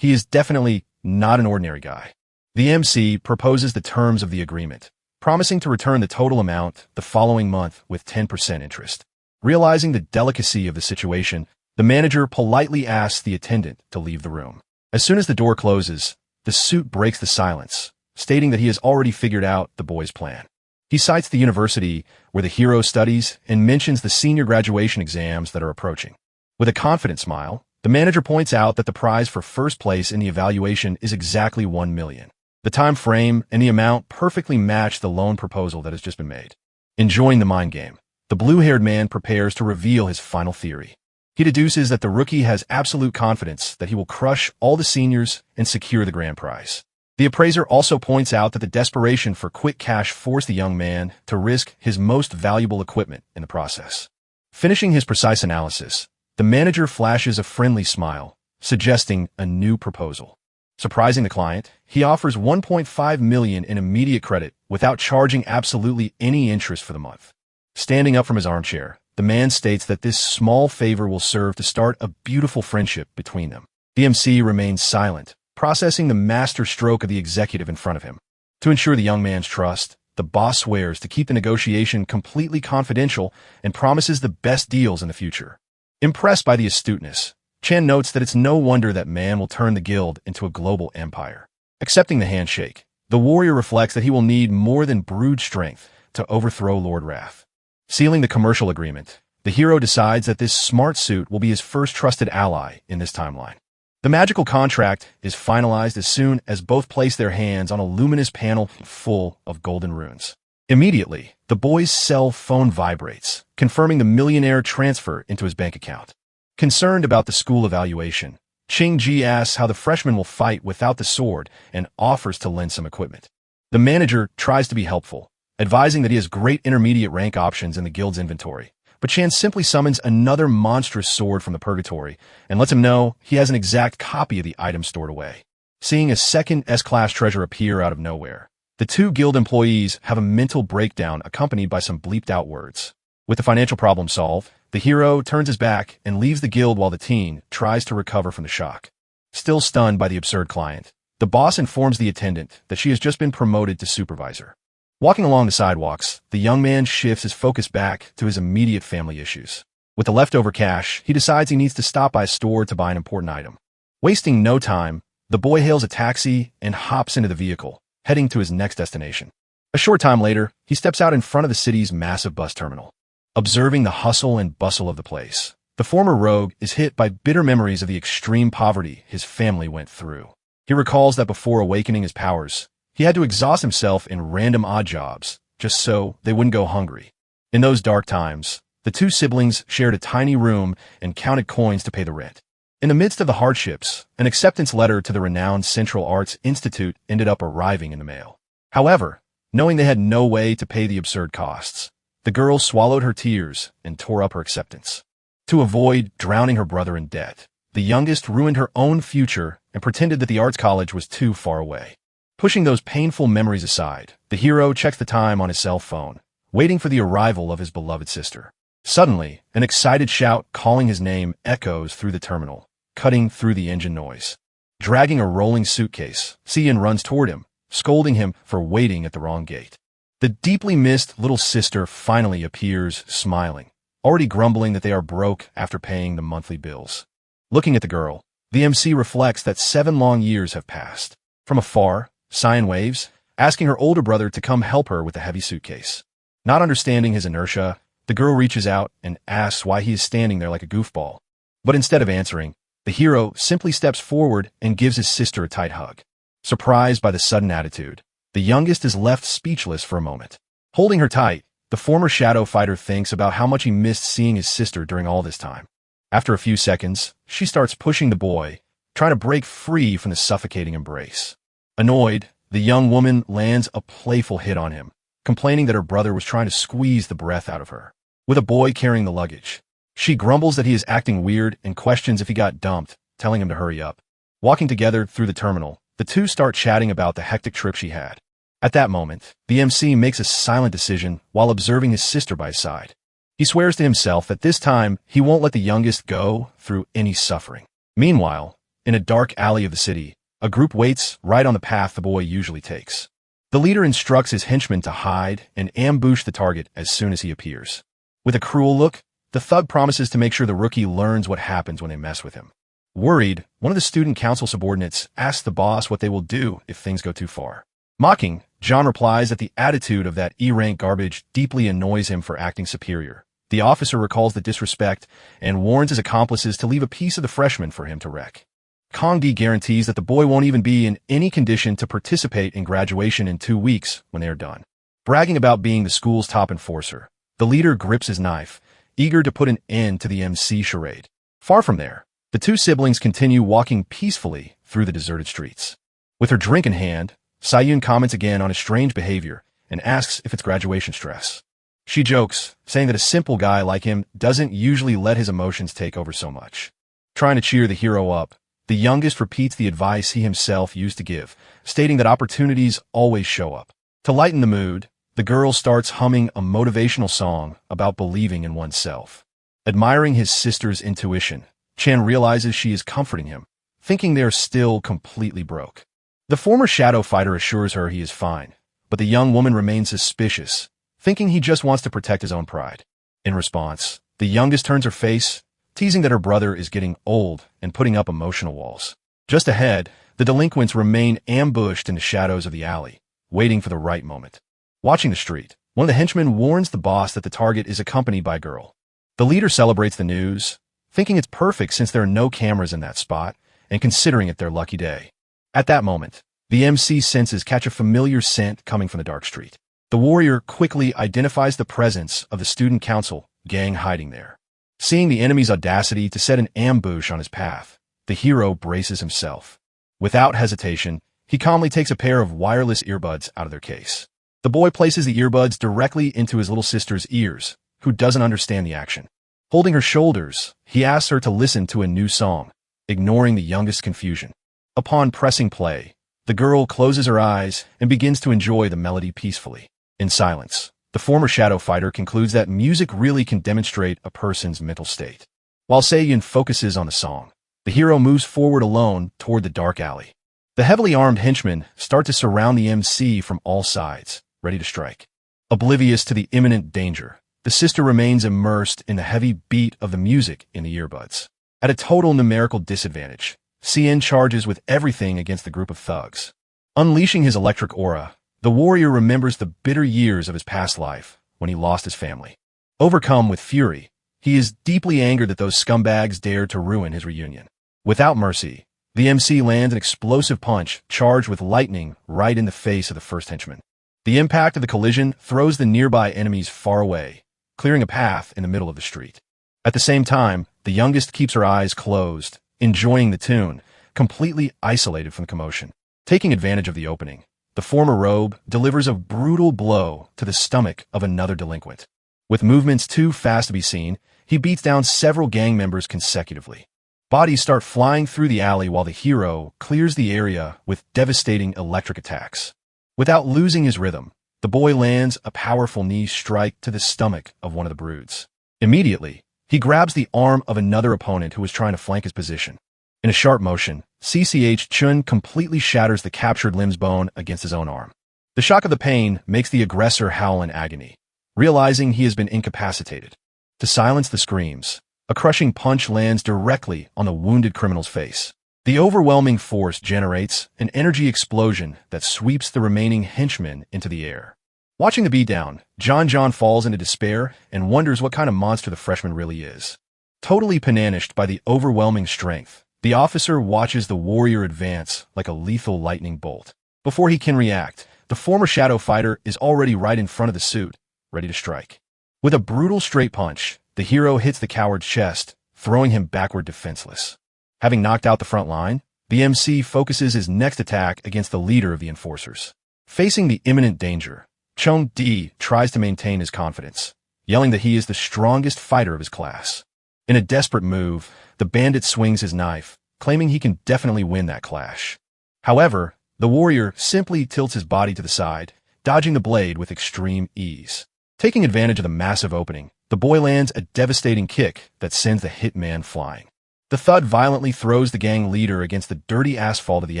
definitely not an ordinary guy. The MC proposes the terms of the agreement, promising to return the total amount the following month with 10% interest. Realizing the delicacy of the situation, the manager politely asks the attendant to leave the room. As soon as the door closes, the suit breaks the silence, stating that he has already figured out the boy's plan. He cites the university where the hero studies and mentions the senior graduation exams that are approaching. With a confident smile, the manager points out that the prize for first place in the evaluation is exactly 1 million. The time frame and the amount perfectly match the loan proposal that has just been made. Enjoying the mind game, the blue-haired man prepares to reveal his final theory. He deduces that the rookie has absolute confidence that he will crush all the seniors and secure the grand prize. The appraiser also points out that the desperation for quick cash forced the young man to risk his most valuable equipment in the process. Finishing his precise analysis, the manager flashes a friendly smile, suggesting a new proposal. Surprising the client, he offers 1.5 million in immediate credit without charging absolutely any interest for the month. Standing up from his armchair, the man states that this small favor will serve to start a beautiful friendship between them. The MC remains silent, processing the master stroke of the executive in front of him. To ensure the young man's trust, the boss swears to keep the negotiation completely confidential and promises the best deals in the future. Impressed by the astuteness, Chan notes that it's no wonder that man will turn the guild into a global empire. Accepting the handshake, the warrior reflects that he will need more than brute strength to overthrow Lord Wrath. Sealing the commercial agreement, the hero decides that this smart suit will be his first trusted ally in this timeline. The magical contract is finalized as soon as both place their hands on a luminous panel full of golden runes. Immediately, the boy's cell phone vibrates, confirming the millionaire transfer into his bank account. Concerned about the school evaluation, Ching Ji asks how the freshman will fight without the sword and offers to lend some equipment. The manager tries to be helpful, advising that he has great intermediate rank options in the guild's inventory. But Chan simply summons another monstrous sword from the Purgatory and lets him know he has an exact copy of the item stored away. Seeing a second S-class treasure appear out of nowhere, the two guild employees have a mental breakdown accompanied by some bleeped-out words. With the financial problem solved, the hero turns his back and leaves the guild while the teen tries to recover from the shock. Still stunned by the absurd client, the boss informs the attendant that she has just been promoted to supervisor. Walking along the sidewalks, the young man shifts his focus back to his immediate family issues. With the leftover cash, he decides he needs to stop by a store to buy an important item. Wasting no time, the boy hails a taxi and hops into the vehicle, heading to his next destination. A short time later, he steps out in front of the city's massive bus terminal. Observing the hustle and bustle of the place, the former rogue is hit by bitter memories of the extreme poverty his family went through. He recalls that before awakening his powers, he had to exhaust himself in random odd jobs, just so they wouldn't go hungry. In those dark times, the two siblings shared a tiny room and counted coins to pay the rent. In the midst of the hardships, an acceptance letter to the renowned Central Arts Institute ended up arriving in the mail. However, knowing they had no way to pay the absurd costs, the girl swallowed her tears and tore up her acceptance. To avoid drowning her brother in debt, the youngest ruined her own future and pretended that the arts college was too far away. Pushing those painful memories aside, the hero checks the time on his cell phone, waiting for the arrival of his beloved sister. Suddenly, an excited shout calling his name echoes through the terminal, cutting through the engine noise. Dragging a rolling suitcase, Cian runs toward him, scolding him for waiting at the wrong gate. The deeply missed little sister finally appears, smiling, already grumbling that they are broke after paying the monthly bills. Looking at the girl, the MC reflects that 7 long years have passed. From afar, Cian waves, asking her older brother to come help her with the heavy suitcase. Not understanding his inertia, the girl reaches out and asks why he is standing there like a goofball. But instead of answering, the hero simply steps forward and gives his sister a tight hug. Surprised by the sudden attitude, the youngest is left speechless for a moment. Holding her tight, the former shadow fighter thinks about how much he missed seeing his sister during all this time. After a few seconds, she starts pushing the boy, trying to break free from the suffocating embrace. Annoyed, the young woman lands a playful hit on him, complaining that her brother was trying to squeeze the breath out of her. With a boy carrying the luggage, she grumbles that he is acting weird and questions if he got dumped, telling him to hurry up. Walking together through the terminal, the two start chatting about the hectic trip she had. At that moment, the MC makes a silent decision while observing his sister by his side. He swears to himself that this time he won't let the youngest go through any suffering. Meanwhile, in a dark alley of the city, a group waits right on the path the boy usually takes. The leader instructs his henchmen to hide and ambush the target as soon as he appears. With a cruel look, the thug promises to make sure the rookie learns what happens when they mess with him. Worried, one of the student council subordinates asks the boss what they will do if things go too far. Mocking, John replies that the attitude of that E-rank garbage deeply annoys him for acting superior. The officer recalls the disrespect and warns his accomplices to leave a piece of the freshman for him to wreck. Kong-di guarantees that the boy won't even be in any condition to participate in graduation in 2 weeks when they are done. Bragging about being the school's top enforcer, the leader grips his knife, eager to put an end to the MC charade. Far from there, the two siblings continue walking peacefully through the deserted streets. With her drink in hand, Sayun comments again on his strange behavior and asks if it's graduation stress. She jokes, saying that a simple guy like him doesn't usually let his emotions take over so much. Trying to cheer the hero up, the youngest repeats the advice he himself used to give, stating that opportunities always show up. To lighten the mood, the girl starts humming a motivational song about believing in oneself. Admiring his sister's intuition, Chan realizes she is comforting him, thinking they are still completely broke. The former shadow fighter assures her he is fine, but the young woman remains suspicious, thinking he just wants to protect his own pride. In response, the youngest turns her face, teasing that her brother is getting old and putting up emotional walls. Just ahead, the delinquents remain ambushed in the shadows of the alley, waiting for the right moment. Watching the street, one of the henchmen warns the boss that the target is accompanied by a girl. The leader celebrates the news, thinking it's perfect since there are no cameras in that spot, and considering it their lucky day. At that moment, the MC senses catch a familiar scent coming from the dark street. The warrior quickly identifies the presence of the student council gang hiding there. Seeing the enemy's audacity to set an ambush on his path, the hero braces himself. Without hesitation, he calmly takes a pair of wireless earbuds out of their case. The boy places the earbuds directly into his little sister's ears, who doesn't understand the action. Holding her shoulders, he asks her to listen to a new song, ignoring the youngest's confusion. Upon pressing play, the girl closes her eyes and begins to enjoy the melody peacefully. In silence, the former shadow fighter concludes that music really can demonstrate a person's mental state. While Sayun focuses on the song, the hero moves forward alone toward the dark alley. The heavily armed henchmen start to surround the MC from all sides, ready to strike. Oblivious to the imminent danger, the sister remains immersed in the heavy beat of the music in the earbuds. At a total numerical disadvantage, Cien charges with everything against the group of thugs. Unleashing his electric aura, the warrior remembers the bitter years of his past life when he lost his family. Overcome with fury, he is deeply angered that those scumbags dared to ruin his reunion. Without mercy, the MC lands an explosive punch charged with lightning right in the face of the first henchman. The impact of the collision throws the nearby enemies far away, clearing a path in the middle of the street. At the same time, the youngest keeps her eyes closed, enjoying the tune, completely isolated from the commotion. Taking advantage of the opening, the former robe delivers a brutal blow to the stomach of another delinquent. With movements too fast to be seen, he beats down several gang members consecutively. Bodies start flying through the alley while the hero clears the area with devastating electric attacks. Without losing his rhythm, the boy lands a powerful knee strike to the stomach of one of the broods. Immediately, he grabs the arm of another opponent who was trying to flank his position. In a sharp motion, CCH Chun completely shatters the captured limb's bone against his own arm. The shock of the pain makes the aggressor howl in agony, realizing he has been incapacitated. To silence the screams, a crushing punch lands directly on the wounded criminal's face. The overwhelming force generates an energy explosion that sweeps the remaining henchmen into the air. Watching the beatdown, John falls into despair and wonders what kind of monster the freshman really is. Totally pananished by the overwhelming strength, the officer watches the warrior advance like a lethal lightning bolt. Before he can react, the former shadow fighter is already right in front of the suit, ready to strike. With a brutal straight punch, the hero hits the coward's chest, throwing him backward defenseless. Having knocked out the front line, the MC focuses his next attack against the leader of the enforcers. Facing the imminent danger, Chung Di tries to maintain his confidence, yelling that he is the strongest fighter of his class. In a desperate move, the bandit swings his knife, claiming he can definitely win that clash. However, the warrior simply tilts his body to the side, dodging the blade with extreme ease. Taking advantage of the massive opening, the boy lands a devastating kick that sends the hitman flying. The thud violently throws the gang leader against the dirty asphalt of the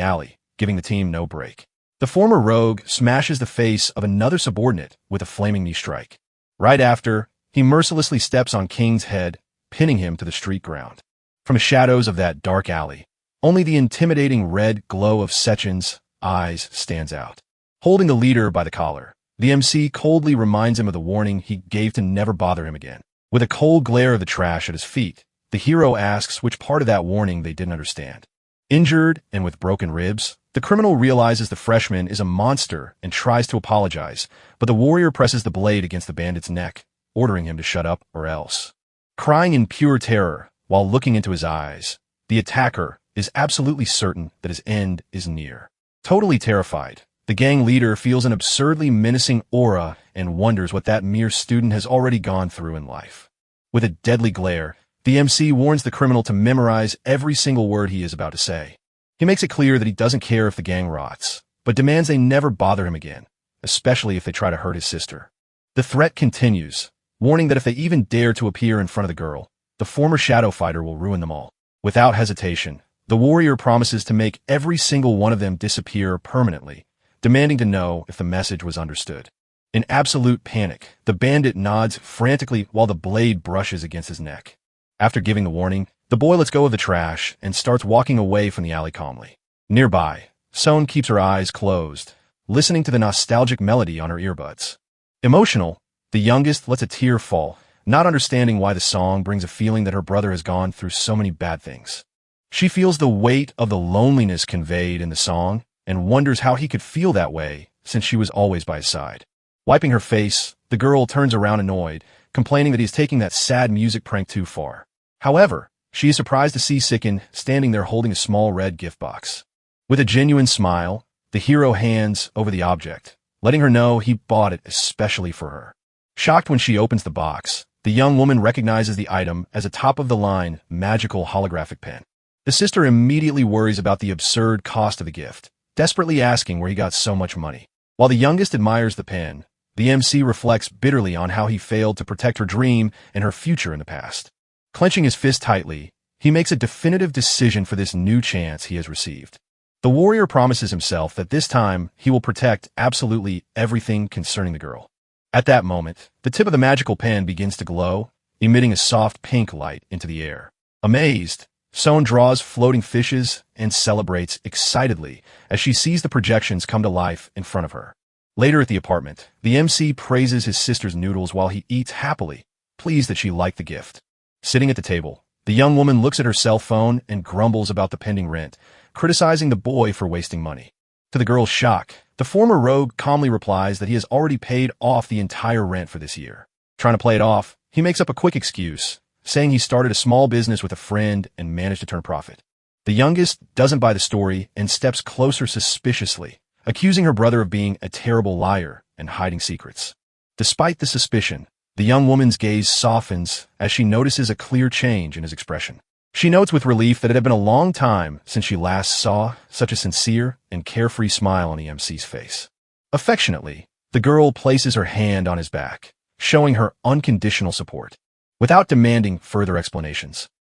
alley, giving the team no break. The former rogue smashes the face of another subordinate with a flaming knee strike. Right after, he mercilessly steps on King's head, pinning him to the street ground. From the shadows of that dark alley, only the intimidating red glow of Sechin's eyes stands out. Holding the leader by the collar, the MC coldly reminds him of the warning he gave to never bother him again. With a cold glare of the trash at his feet, the hero asks which part of that warning they didn't understand. Injured and with broken ribs, the criminal realizes the freshman is a monster and tries to apologize, but the warrior presses the blade against the bandit's neck, ordering him to shut up or else. Crying in pure terror while looking into his eyes, the attacker is absolutely certain that his end is near. Totally terrified, the gang leader feels an absurdly menacing aura and wonders what that mere student has already gone through in life. With a deadly glare, the MC warns the criminal to memorize every single word he is about to say. He makes it clear that he doesn't care if the gang rots, but demands they never bother him again, especially if they try to hurt his sister. The threat continues, warning that if they even dare to appear in front of the girl, the former shadow fighter will ruin them all. Without hesitation, the warrior promises to make every single one of them disappear permanently, demanding to know if the message was understood. In absolute panic, the bandit nods frantically while the blade brushes against his neck. After giving the warning, the boy lets go of the trash and starts walking away from the alley calmly. Nearby, Son keeps her eyes closed, listening to the nostalgic melody on her earbuds. Emotional, the youngest lets a tear fall, not understanding why the song brings a feeling that her brother has gone through so many bad things. She feels the weight of the loneliness conveyed in the song and wonders how he could feel that way since she was always by his side. Wiping her face, the girl turns around annoyed, complaining that he's taking that sad music prank too far. However, she is surprised to see Sikin standing there holding a small red gift box. With a genuine smile, the hero hands over the object, letting her know he bought it especially for her. Shocked when she opens the box, the young woman recognizes the item as a top-of-the-line magical holographic pen. The sister immediately worries about the absurd cost of the gift, desperately asking where he got so much money. While the youngest admires the pen, the MC reflects bitterly on how he failed to protect her dream and her future in the past. Clenching his fist tightly, he makes a definitive decision for this new chance he has received. The warrior promises himself that this time he will protect absolutely everything concerning the girl. At that moment, the tip of the magical pen begins to glow, emitting a soft pink light into the air. Amazed, Son draws floating fishes and celebrates excitedly as she sees the projections come to life in front of her. Later at the apartment, the MC praises his sister's noodles while he eats happily, pleased that she liked the gift. Sitting at the table, the young woman looks at her cell phone and grumbles about the pending rent, criticizing the boy for wasting money. To the girl's shock, the former rogue calmly replies that he has already paid off the entire rent for this year. Trying to play it off, he makes up a quick excuse, saying he started a small business with a friend and managed to turn a profit. The youngest doesn't buy the story and steps closer suspiciously, accusing her brother of being a terrible liar and hiding secrets. Despite the suspicion, The young woman's gaze softens as she notices a clear change in his expression. She notes with relief that it had been a long time since she last saw such a sincere and carefree smile on the MC's face. Affectionately, the girl places her hand on his back, showing her unconditional support. Without demanding further explanations,